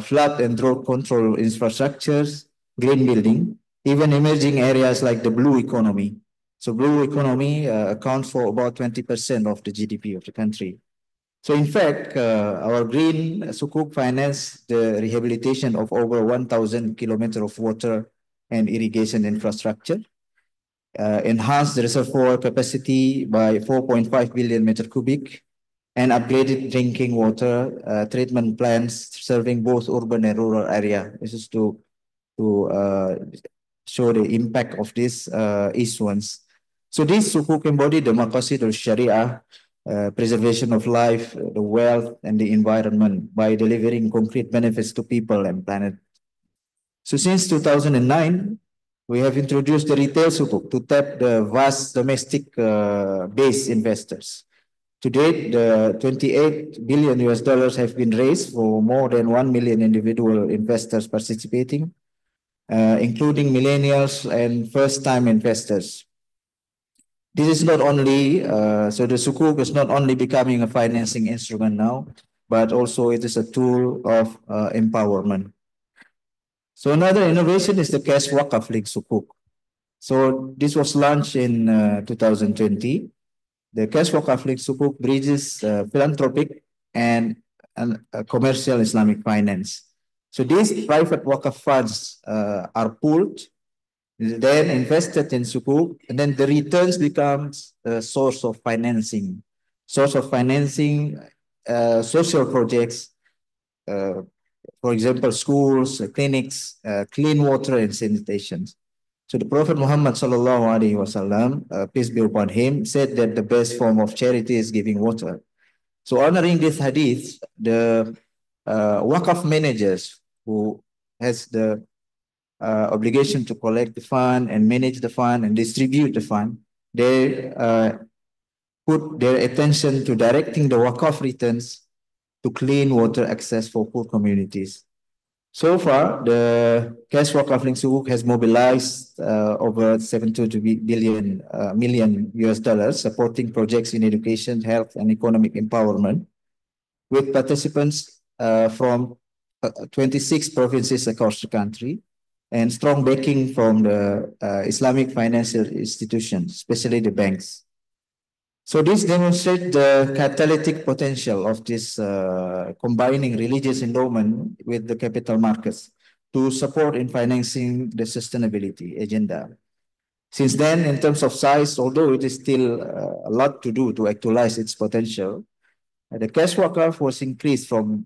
flood and drought control infrastructures, green building, even emerging areas like the blue economy. So blue economy accounts for about 20% of the GDP of the country. So in fact, our green sukuk financed the rehabilitation of over 1,000 kilometers of water and irrigation infrastructure, enhanced the reservoir capacity by 4.5 billion meter cubic, and upgraded drinking water treatment plants serving both urban and rural area. This is to show the impact of this issuance. So this sukuk embody the maqasid of Sharia, preservation of life, the wealth, and the environment by delivering concrete benefits to people and planet. So since 2009, we have introduced the retail sukuk to tap the vast domestic base investors. To date, the 28 billion US dollars have been raised for more than 1 million individual investors participating, including millennials and first-time investors. This is not only, so the sukuk is not only becoming a financing instrument now, but also it is a tool of empowerment. So another innovation is the cash wakaf link sukuk. So this was launched in 2020. The cash wakaf link sukuk bridges philanthropic and commercial Islamic finance. So these private wakaf funds are pooled, then invested in sukuk, and then the returns becomes a source of financing source of financing social projects, for example, schools, clinics, clean water and sanitation. So the Prophet Muhammad sallallahu alaihi wasallam, peace be upon him, said that the best form of charity is giving water. So honoring this hadith, the Waqf managers who has the obligation to collect the fund and manage the fund and distribute the fund, they put their attention to directing the Waqf returns to clean water access for poor communities. So far, the cash Waqf Link Sukuk has mobilized over 72 million US dollars, supporting projects in education, health, and economic empowerment, with participants from 26 provinces across the country, and strong backing from the Islamic financial institutions, especially the banks. So this demonstrates the catalytic potential of this combining religious endowment with the capital markets to support in financing the sustainability agenda. Since then, in terms of size, although it is still a lot to do to actualize its potential, the cash Waqf was increased from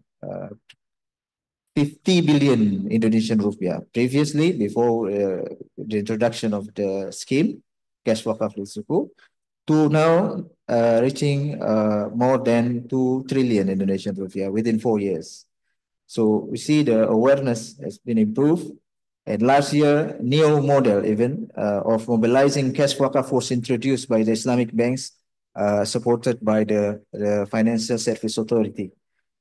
50 billion Indonesian rupiah previously, before the introduction of the scheme, cash Waqf Link Sukuk, to now reaching more than 2 trillion Indonesian rupiah within 4 years. So we see the awareness has been improved. And last year, new model even of mobilizing cash Waqf was introduced by the Islamic banks, supported by the Financial Service Authority.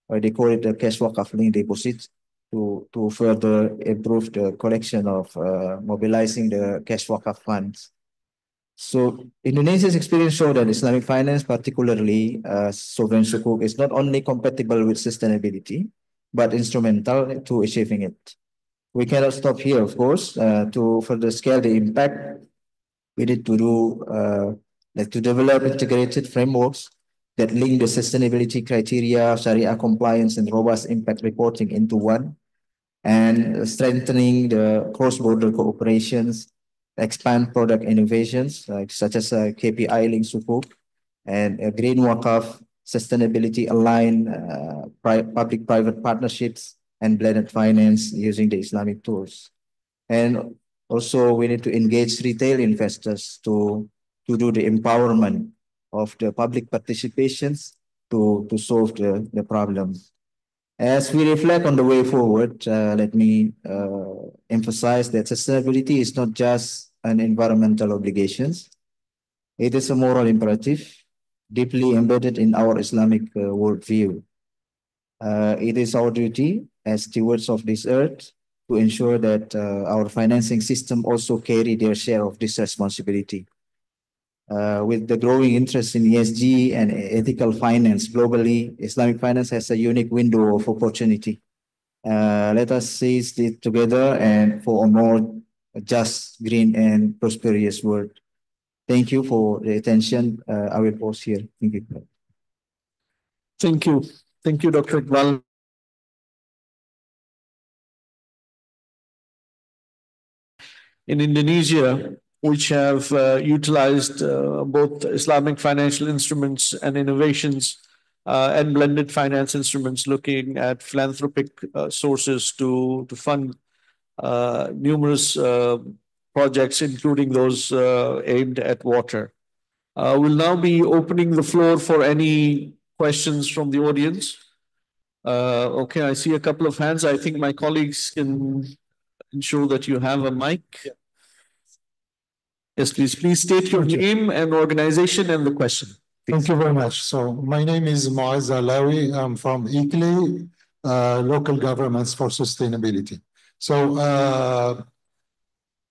They call it the cash Waqf link deposits, to further improve the collection of mobilizing the cash Waqf funds. So Indonesia's experience showed that Islamic finance, particularly sovereign sukuk, is not only compatible with sustainability, but instrumental to achieving it. We cannot stop here, of course. To further scale the impact, we need to do to develop integrated frameworks that link the sustainability criteria, Sharia compliance, and robust impact reporting into one, and strengthening the cross-border cooperations, expand product innovations, such as KPI link sukuk and green Waqf, sustainability aligned public-private partnerships, and blended finance using the Islamic tools. And also we need to engage retail investors to do the empowerment of the public participations to solve the problem. As we reflect on the way forward, let me emphasize that sustainability is not just an environmental obligation. It is a moral imperative deeply embedded in our Islamic worldview. It is our duty as stewards of this earth to ensure that our financing system also carry their share of this responsibility. With the growing interest in ESG and ethical finance globally, Islamic finance has a unique window of opportunity. Let us seize it together and for a more just, green, and prosperous world. Thank you for the attention. I will pause here. Thank you. Thank you. Thank you, Dr. Iqbal. In Indonesia, which have utilized both Islamic financial instruments and innovations and blended finance instruments, looking at philanthropic sources to fund numerous projects, including those aimed at water. We'll now be opening the floor for any questions from the audience. Okay, I see a couple of hands. I think my colleagues can ensure that you have a mic. Yeah. Yes, please. Please state your name and organization and the question. Thank you very much. So my name is Muaz Alawi. I'm from ICLEI, Local Governments for Sustainability. So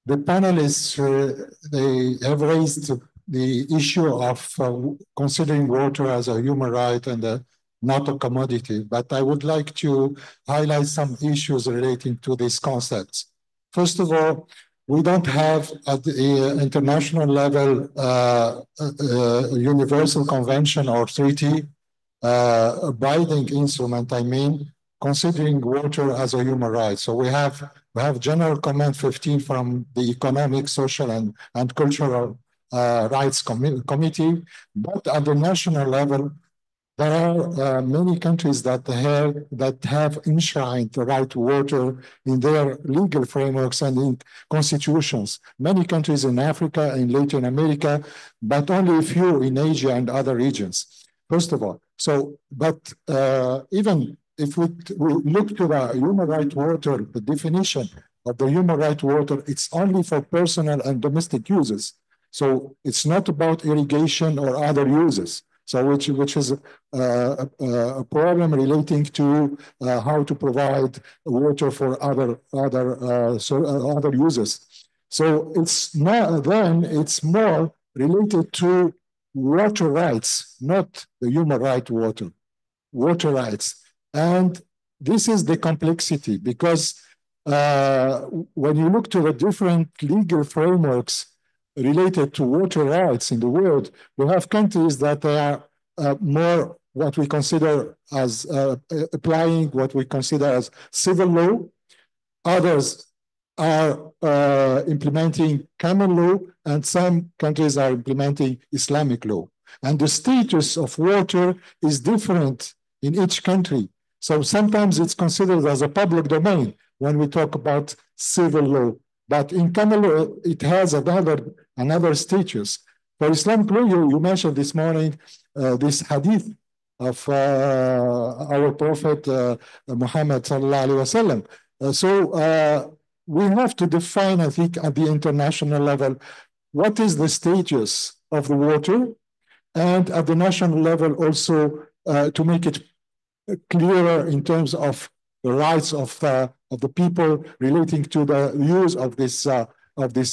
the panelists, they have raised the issue of considering water as a human right and not a commodity. But I would like to highlight some issues relating to these concepts. First of all, we don't have at the international level universal convention or treaty binding instrument, I mean, considering water as a human right. So we have General Comment 15 from the Economic, Social, and Cultural Rights Committee, but at the national level, there are many countries that have enshrined the right to water in their legal frameworks and in constitutions. Many countries in Africa and Latin America, but only a few in Asia and other regions. First of all, even if we look to the human right water, the definition of the human right water, it's only for personal and domestic uses. So it's not about irrigation or other uses. So which is a problem relating to how to provide water for other uses. So it's more related to water rights, not the human right water rights. And this is the complexity, because when you look to the different legal frameworks related to water rights in the world, we have countries that are more what we consider as applying what we consider as civil law. Others are implementing common law, and some countries are implementing Islamic law. And the status of water is different in each country. So sometimes it's considered as a public domain when we talk about civil law. But in common law, it has another status. For Islamic law, you mentioned this morning this hadith of our Prophet Muhammad sallallahu alaihi wasallam. So we have to define, I think, at the international level, what is the status of the water, and at the national level also to make it clearer in terms of the rights of the people relating to the use of this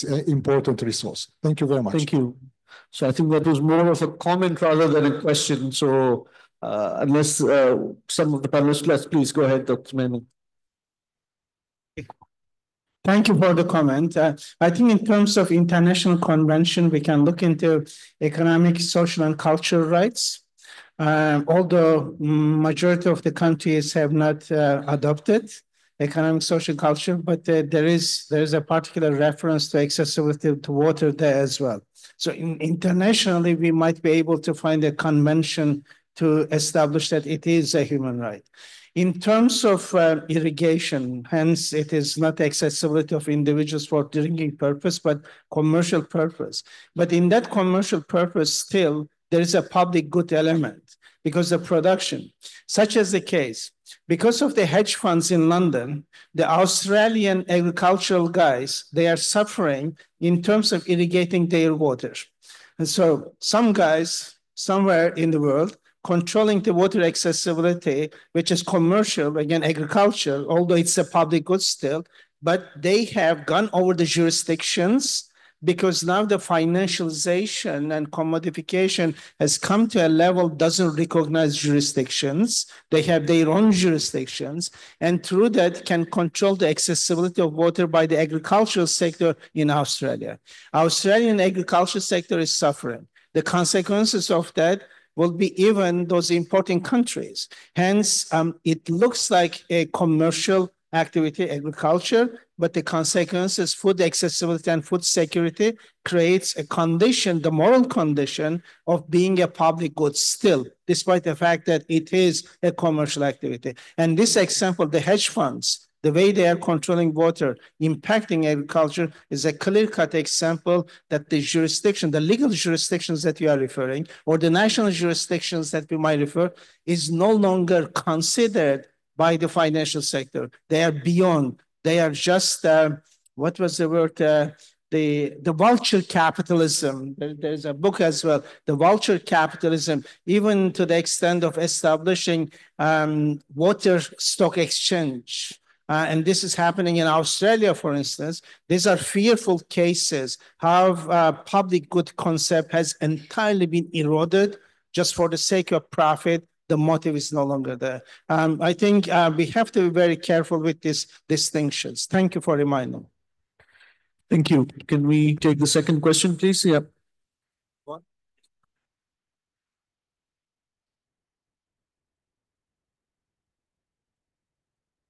important resource. Thank you very much. Thank you. So I think that was more of a comment rather than a question. So unless some of the panelists, please go ahead, Dr. Menon. Thank you for the comment. I think in terms of international convention, we can look into economic, social, and cultural rights. Although majority of the countries have not adopted economic, social, culture, but there is a particular reference to accessibility to water there as well. So internationally, we might be able to find a convention to establish that it is a human right. In terms of irrigation, hence it is not accessibility of individuals for drinking purpose, but commercial purpose. But in that commercial purpose, still, there is a public good element because the production, such as the case, because of the hedge funds in London, the Australian agricultural guys, they are suffering in terms of irrigating their water. And so some guys somewhere in the world controlling the water accessibility, which is commercial, again, agriculture, although it's a public good still, but they have gone over the jurisdictions because now the financialization and commodification has come to a level doesn't recognize jurisdictions. They have their own jurisdictions, and through that can control the accessibility of water by the agricultural sector in Australia. Australian agricultural sector is suffering. The consequences of that will be even those importing countries. Hence, it looks like a commercial activity, agriculture, but the consequences, food accessibility and food security creates a condition, the moral condition of being a public good still, despite the fact that it is a commercial activity. And this example, the hedge funds, the way they are controlling water, impacting agriculture is a clear-cut example that the jurisdiction, the legal jurisdictions that you are referring, or the national jurisdictions that we might refer, is no longer considered by the financial sector. They are beyond. They are just, what was the word? The vulture capitalism. There's a book as well, the vulture capitalism, even to the extent of establishing water stock exchange. And this is happening in Australia, for instance. These are fearful cases how public good concept has entirely been eroded just for the sake of profit. The motive is no longer there. I think we have to be very careful with these distinctions. Thank you for reminding. Thank you. Can we take the second question, please? Yeah.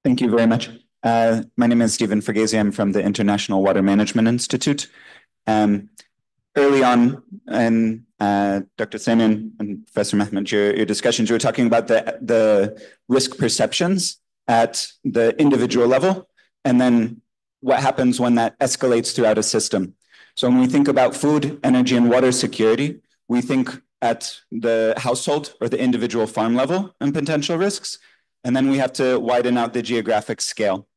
Thank you very much. My name is Stephen Ferghese. I'm from the International Water Management Institute. early on in Dr. Saimin and Professor Mehmet, your discussions, you were talking about the risk perceptions at the individual level, and then what happens when that escalates throughout a system. So when we think about food, energy, and water security, we think at the household or the individual farm level and potential risks, and then we have to widen out the geographic scale.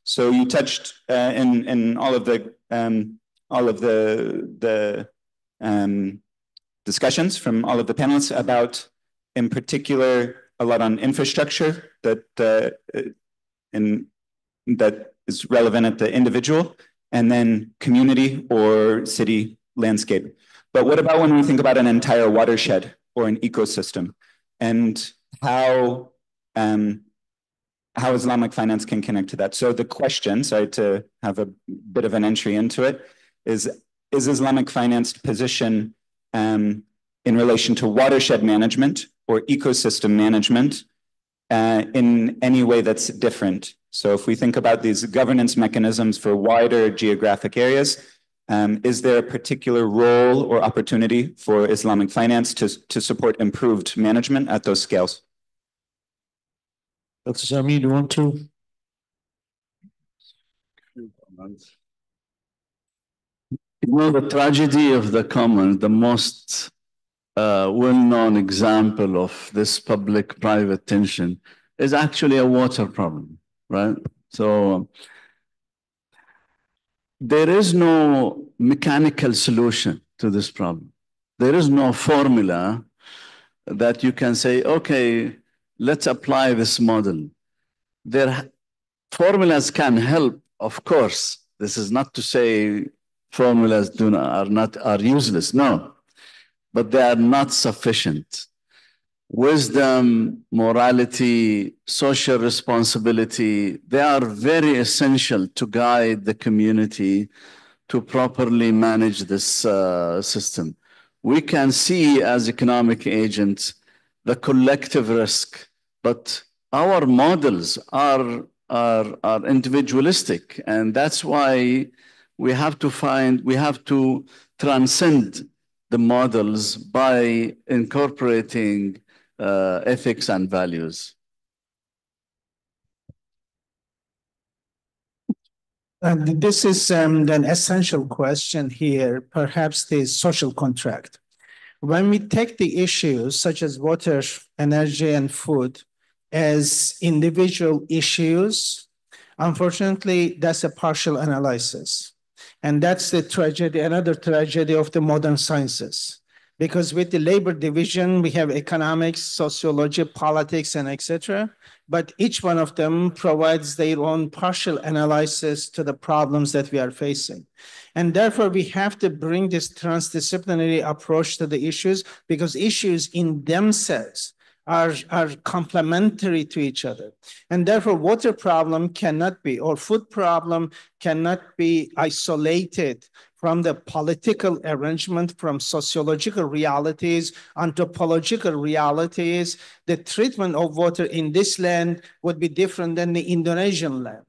So you touched in all of the discussions from all of the panelists about, in particular, a lot on infrastructure that is relevant at the individual, and then community or city landscape. But what about when we think about an entire watershed or an ecosystem, and how Islamic finance can connect to that? So the question, sorry to have a bit of an entry into it, is Islamic finance position in relation to watershed management or ecosystem management in any way that's different? So if we think about these governance mechanisms for wider geographic areas, is there a particular role or opportunity for Islamic finance to support improved management at those scales? Dr. Sami, do you want to? You know, the tragedy of the commons, the most well-known example of this public-private tension is actually a water problem, right? So there is no mechanical solution to this problem. There is no formula that you can say, okay, let's apply this model. Formulas can help, of course. This is not to say formulas are useless, no, but they are not sufficient. Wisdom, morality, social responsibility, they are very essential to guide the community to properly manage this system. We can see as economic agents the collective risk, but our models are individualistic, and that's why we have to transcend the models by incorporating ethics and values. And this is an essential question here, perhaps the social contract. When we take the issues such as water, energy, and food as individual issues, unfortunately, that's a partial analysis. And that's the tragedy, another tragedy of the modern sciences. Because with the labor division, we have economics, sociology, politics, and etc. But each one of them provides their own partial analysis to the problems that we are facing. And therefore, we have to bring this transdisciplinary approach to the issues, because issues in themselves are complementary to each other. And therefore, water problem cannot be, or food problem cannot be isolated from the political arrangement, from sociological realities, anthropological realities. The treatment of water in this land would be different than the Indonesian land.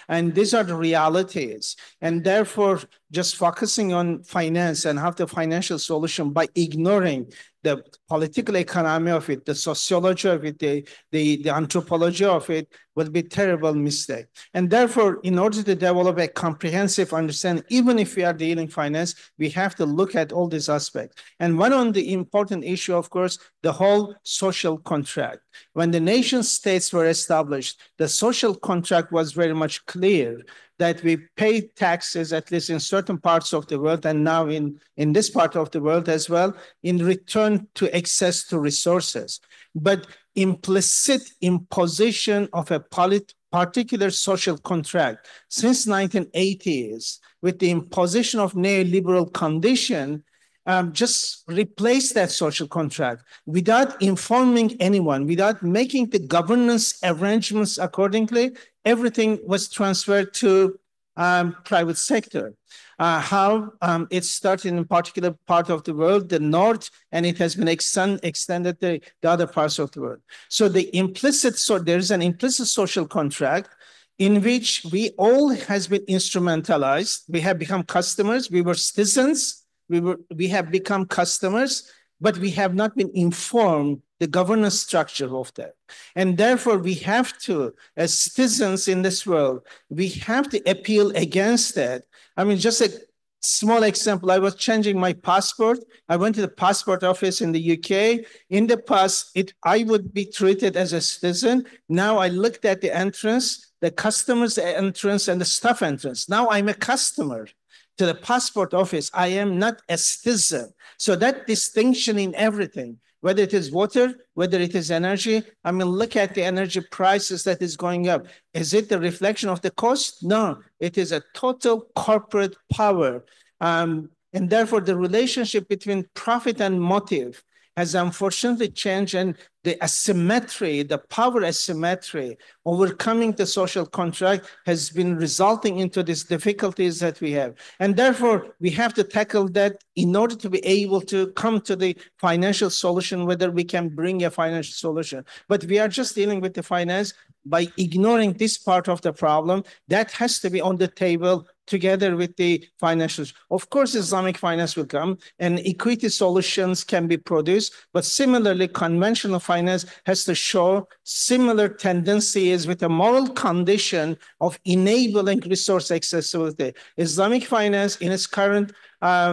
And these are the realities. And therefore, just focusing on finance and have the financial solution by ignoring the political economy of it, the sociology of it, the anthropology of it, will be a terrible mistake. And therefore, in order to develop a comprehensive understanding, even if we are dealing finance, we have to look at all these aspects. And one of the important issue, of course, the whole social contract. When the nation states were established, the social contract was very much clear that we pay taxes, at least in certain parts of the world, and now in this part of the world as well, in return to access to resources. But implicit imposition of a particular social contract since 1980s, with the imposition of neoliberal condition, just replace that social contract without informing anyone, without making the governance arrangements accordingly. Everything was transferred to private sector. How it started in a particular part of the world, the north, and it has been extended to the other parts of the world. So there's an implicit social contract in which we all has been instrumentalized. We have become customers. We were citizens. we have become customers, but we have not been informed the governance structure of that. And therefore, we have to, as citizens in this world, we have to appeal against that. I mean, just a small example, I was changing my passport. I went to the passport office in the UK. In the past, I would be treated as a citizen. Now I looked at the entrance, the customer's entrance and the staff entrance. Now I'm a customer to the passport office. I am not a citizen. So that distinction in everything, whether it is water, whether it is energy, I mean, look at the energy prices that is going up. Is it the reflection of the cost? No, it is a total corporate power. And therefore, the relationship between profit and motive has unfortunately changed, and the asymmetry, the power asymmetry, overcoming the social contract has been resulting into these difficulties that we have. And therefore, we have to tackle that in order to be able to come to the financial solution, whether we can bring a financial solution. But we are just dealing with the finance by ignoring this part of the problem. That has to be on the table together with the financials. Of course, Islamic finance will come and equity solutions can be produced, but similarly, conventional finance has to show similar tendencies with a moral condition of enabling resource accessibility. Islamic finance in its current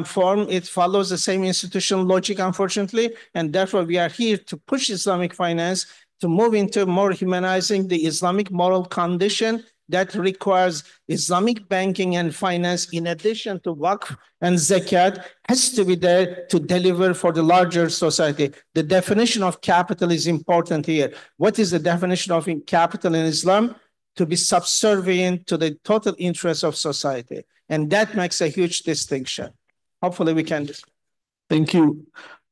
form, it follows the same institutional logic, unfortunately, and therefore we are here to push Islamic finance to move into more humanizing the Islamic moral condition that requires Islamic banking and finance, in addition to Waqf and Zakat, has to be there to deliver for the larger society. The definition of capital is important here. What is the definition of capital in Islam? To be subservient to the total interest of society. And that makes a huge distinction. Hopefully we can. Thank you.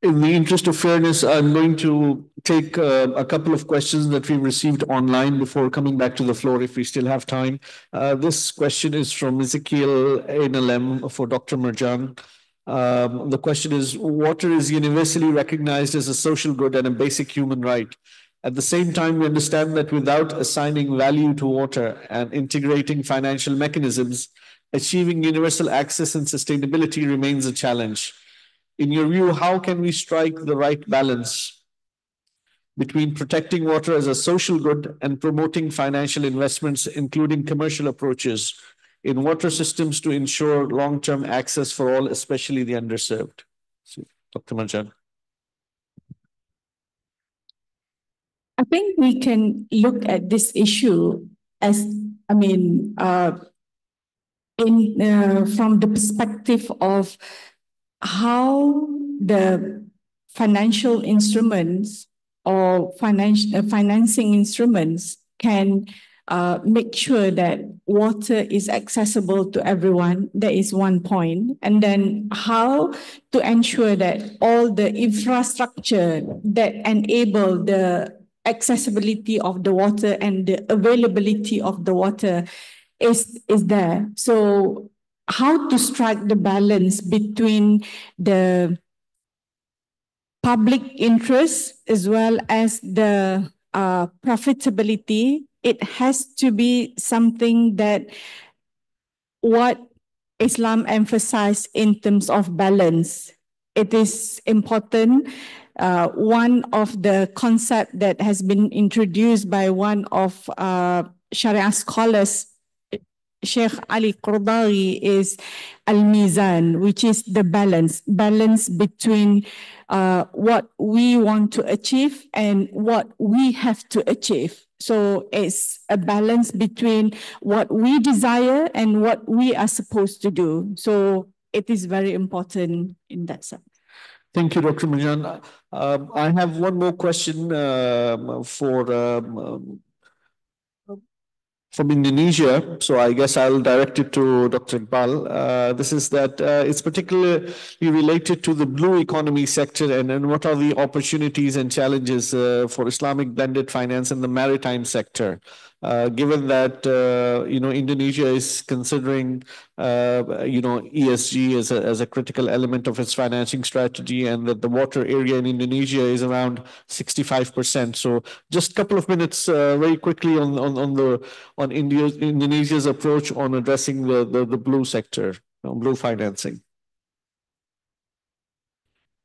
In the interest of fairness, I'm going to take a couple of questions that we've received online before coming back to the floor if we still have time. This question is from Ezekiel NLM for Dr. Marjan. The question is, water is universally recognized as a social good and a basic human right. At the same time, we understand that without assigning value to water and integrating financial mechanisms, achieving universal access and sustainability remains a challenge. In your view, how can we strike the right balance between protecting water as a social good and promoting financial investments, including commercial approaches, in water systems to ensure long-term access for all, especially the underserved? So, Dr. Marjan. I think we can look at this issue as, I mean, from the perspective of how the financial instruments or financing instruments can make sure that water is accessible to everyone. That is one point. And then how to ensure that all the infrastructure that enable the accessibility of the water and the availability of the water is there. So how to strike the balance between the public interest as well as the profitability. It has to be something that what Islam emphasizes in terms of balance. It is important. One of the concepts that has been introduced by one of Sharia scholars, Sheikh Ali Qurdawi, is al-mizan, which is the balance between what we want to achieve and what we have to achieve. So it's a balance between what we desire and what we are supposed to do. So it is very important in that sense. Thank you, Dr. Marjan. I have one more question from Indonesia, so I guess I'll direct it to Dr. Iqbal. This is that it's particularly related to the blue economy sector, and what are the opportunities and challenges for Islamic blended finance in the maritime sector, given that Indonesia is considering ESG as a critical element of its financing strategy, and that the water area in Indonesia is around 65%. So just a couple of minutes very quickly on Indonesia's approach on addressing the blue sector, blue financing.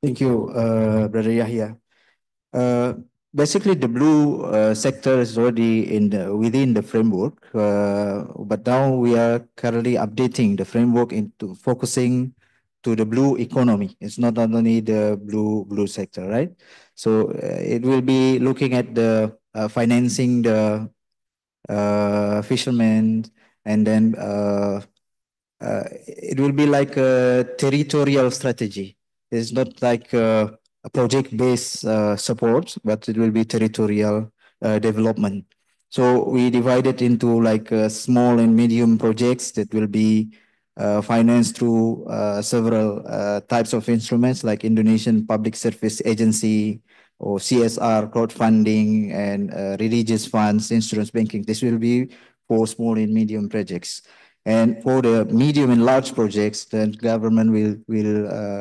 Thank you, Brother Yahya. Basically, the blue sector is already within the framework, but now we are currently updating the framework into focusing to the blue economy. It's not only the blue sector, right? So it will be looking at the financing the fishermen, and then it will be like a territorial strategy. It's not like a project-based support, but it will be territorial development. So we divide it into like small and medium projects that will be financed through several types of instruments like Indonesian Public Service Agency or CSR, crowdfunding, and religious funds, insurance banking. This will be for small and medium projects. And for the medium and large projects, the government will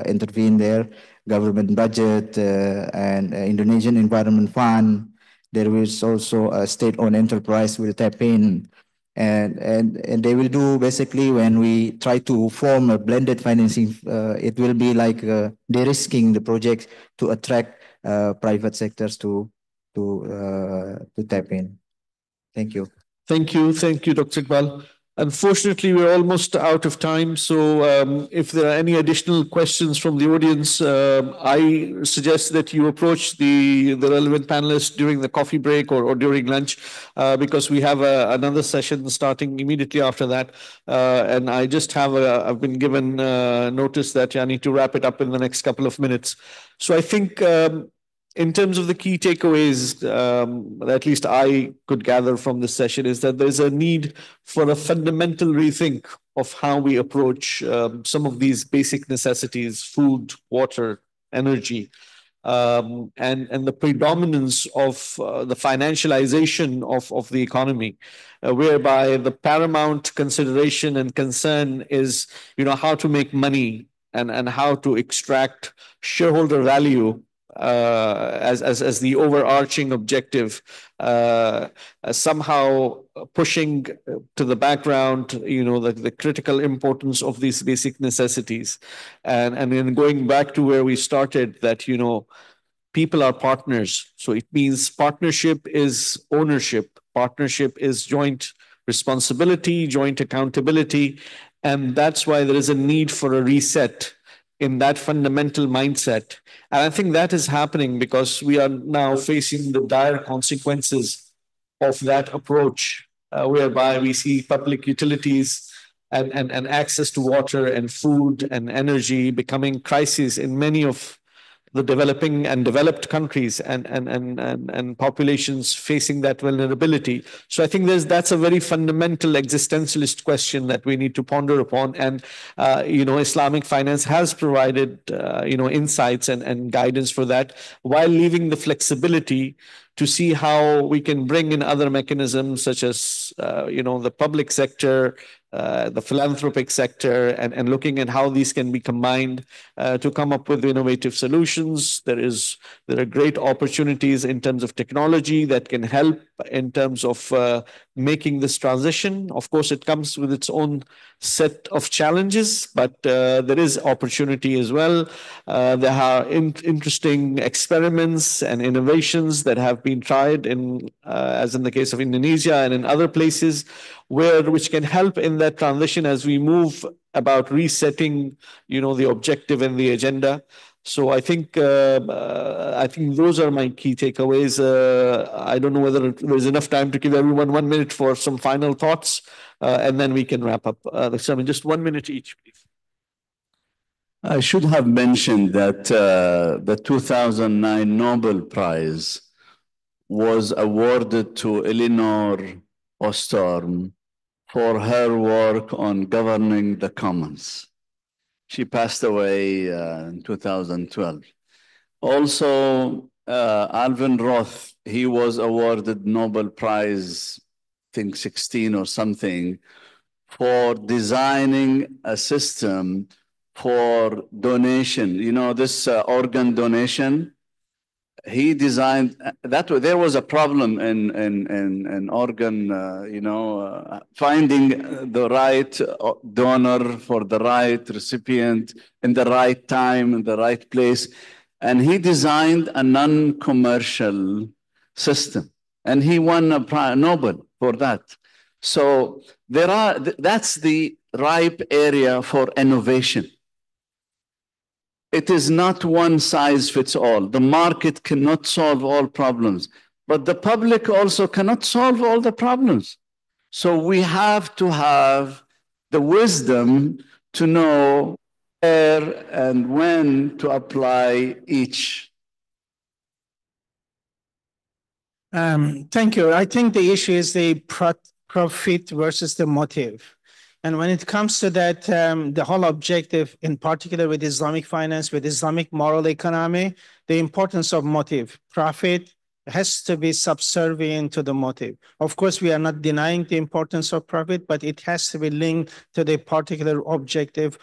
intervene there. Government budget and Indonesian Environment Fund. There is also a state-owned enterprise will tap in, and they will do basically when we try to form a blended financing. It will be like de-risking the project to attract private sectors to tap in. Thank you. Thank you, Dr. Iqbal. Unfortunately, we're almost out of time. So if there are any additional questions from the audience, I suggest that you approach the relevant panelists during the coffee break or during lunch, because we have another session starting immediately after that. And I just I've been given notice that I need to wrap it up in the next couple of minutes. So I think in terms of the key takeaways, that at least I could gather from this session, is that there's a need for a fundamental rethink of how we approach some of these basic necessities: food, water, energy, and the predominance of the financialization of the economy, whereby the paramount consideration and concern is, how to make money and how to extract shareholder value as the overarching objective, somehow pushing to the background, the critical importance of these basic necessities, and then going back to where we started, that people are partners. So it means partnership is ownership, partnership is joint responsibility, joint accountability, and that's why there is a need for a reset in that fundamental mindset. And I think that is happening because we are now facing the dire consequences of that approach, whereby we see public utilities and access to water and food and energy becoming crises in many of the developing and developed countries, and populations facing that vulnerability. So I think that's a very fundamental existentialist question that we need to ponder upon. And Islamic finance has provided insights and guidance for that, while leaving the flexibility to see how we can bring in other mechanisms such as the public sector, the philanthropic sector, and looking at how these can be combined to come up with innovative solutions. There are great opportunities in terms of technology that can help in terms of making this transition. Of course, it comes with its own set of challenges, but there is opportunity as well. There are interesting experiments and innovations that have been tried as in the case of Indonesia and in other places, which can help in that transition as we move about resetting, the objective and the agenda. So I think those are my key takeaways. I don't know whether there's enough time to give everyone 1 minute for some final thoughts, and then we can wrap up. Just 1 minute each, please. I should have mentioned that the 2009 Nobel Prize was awarded to Eleanor Ostrom for her work on governing the commons. She passed away in 2012. Also, Alvin Roth, he was awarded Nobel Prize, I think 16 or something, for designing a system for donation. This organ donation, he designed that. There was a problem in organ, finding the right donor for the right recipient in the right time, in the right place. And he designed a non-commercial system. And he won a Nobel for that. So that's the ripe area for innovation. It is not one size fits all. The market cannot solve all problems, but the public also cannot solve all the problems. So we have to have the wisdom to know where and when to apply each. Thank you. I think the issue is the profit versus the motive. And when it comes to that, the whole objective, in particular with Islamic finance, with Islamic moral economy, the importance of motive, profit, has to be subservient to the motive. Of course, we are not denying the importance of profit, but it has to be linked to the particular objective,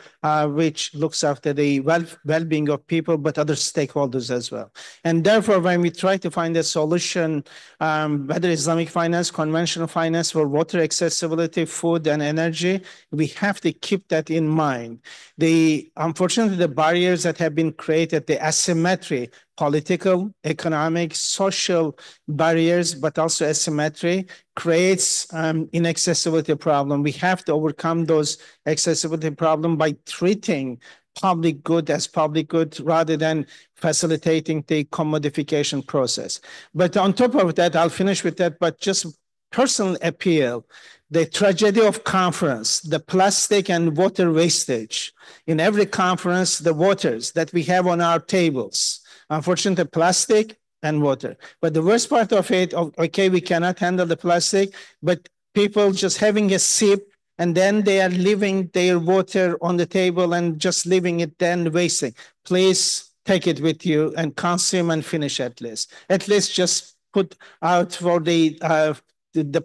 which looks after the well-being of people, but other stakeholders as well. And therefore, when we try to find a solution, whether Islamic finance, conventional finance, for water accessibility, food, and energy, we have to keep that in mind. Unfortunately, the barriers that have been created, the asymmetry, political, economic, social barriers, but also asymmetry, creates inaccessibility problem. We have to overcome those accessibility problem by treating public good as public good rather than facilitating the commodification process. But on top of that, I'll finish with that, but just personal appeal, the tragedy of conference, the plastic and water wastage. In every conference, the waters that we have on our tables, unfortunately, plastic and water. But the worst part of it, okay, we cannot handle the plastic, but people just having a sip and then they are leaving their water on the table and just leaving it then wasting. Please take it with you and consume and finish at least. At least just put out for the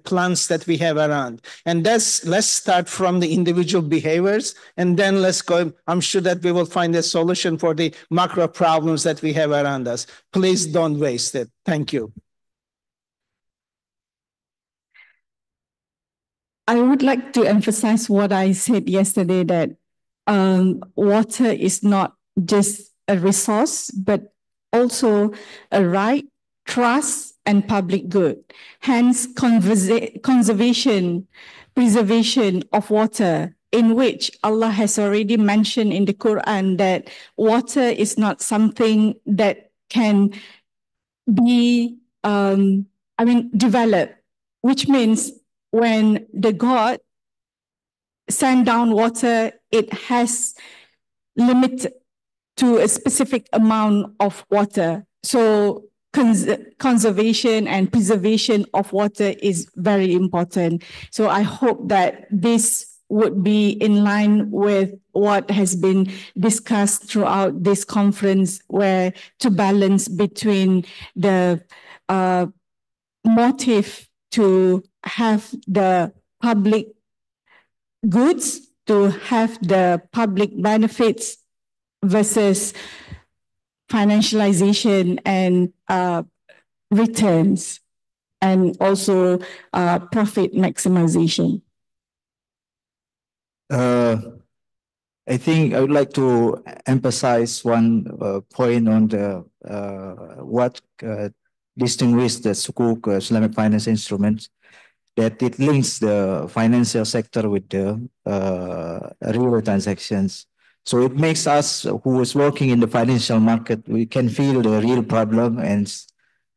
plants that we have around. And let's start from the individual behaviors, and then let's go. I'm sure that we will find a solution for the macro problems that we have around us. Please don't waste it. Thank you. I would like to emphasize what I said yesterday, that water is not just a resource, but also a right, trust, and public good. Hence, conservation, preservation of water, in which Allah has already mentioned in the Quran that water is not something that can be, developed, which means when the God send down water, it has limit to a specific amount of water. So conservation and preservation of water is very important. So I hope that this would be in line with what has been discussed throughout this conference, where to balance between the motive to have the public goods, to have the public benefits versus financialization and returns, and also profit maximization. I think I would like to emphasize one point on the what distinguishes the Sukuk Islamic finance instruments, that it links the financial sector with the real transactions. So it makes us who is working in the financial market, we can feel the real problem, and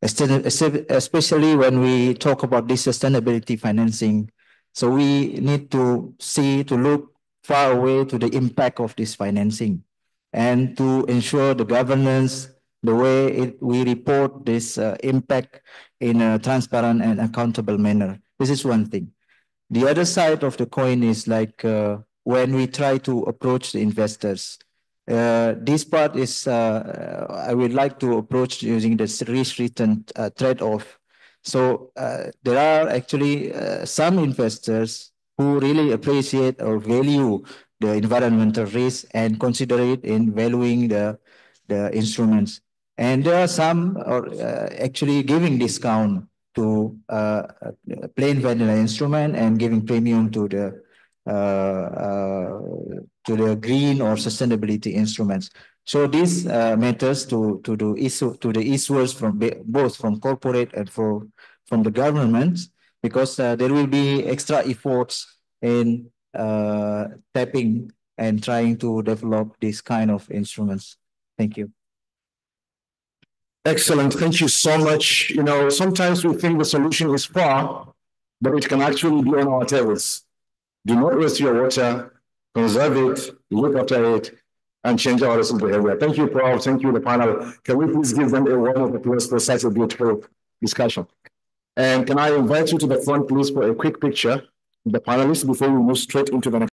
especially when we talk about this sustainability financing. So we need to look far away to the impact of this financing, and to ensure the governance, the way we report this impact in a transparent and accountable manner. This is one thing. The other side of the coin is like when we try to approach the investors. This part is, I would like to approach using the risk-return trade-off. So there are actually some investors who really appreciate or value the environmental risk and consider it in valuing the instruments. And there are some actually giving discount to plain vanilla instrument and giving premium to the green or sustainability instruments. So this matters to the issuers from both from corporate and from the government, because there will be extra efforts in tapping and trying to develop this kind of instruments. Thank you. Excellent. Thank you so much. You know, sometimes we think the solution is far, but it can actually be on our tables. Do not waste your water, conserve it, look after it, and change our recent behavior. Thank you, Prof. Thank you, the panel. Can we please give them a round of applause for such a beautiful discussion? And can I invite you to the front, please, for a quick picture of the panelists before we move straight into the next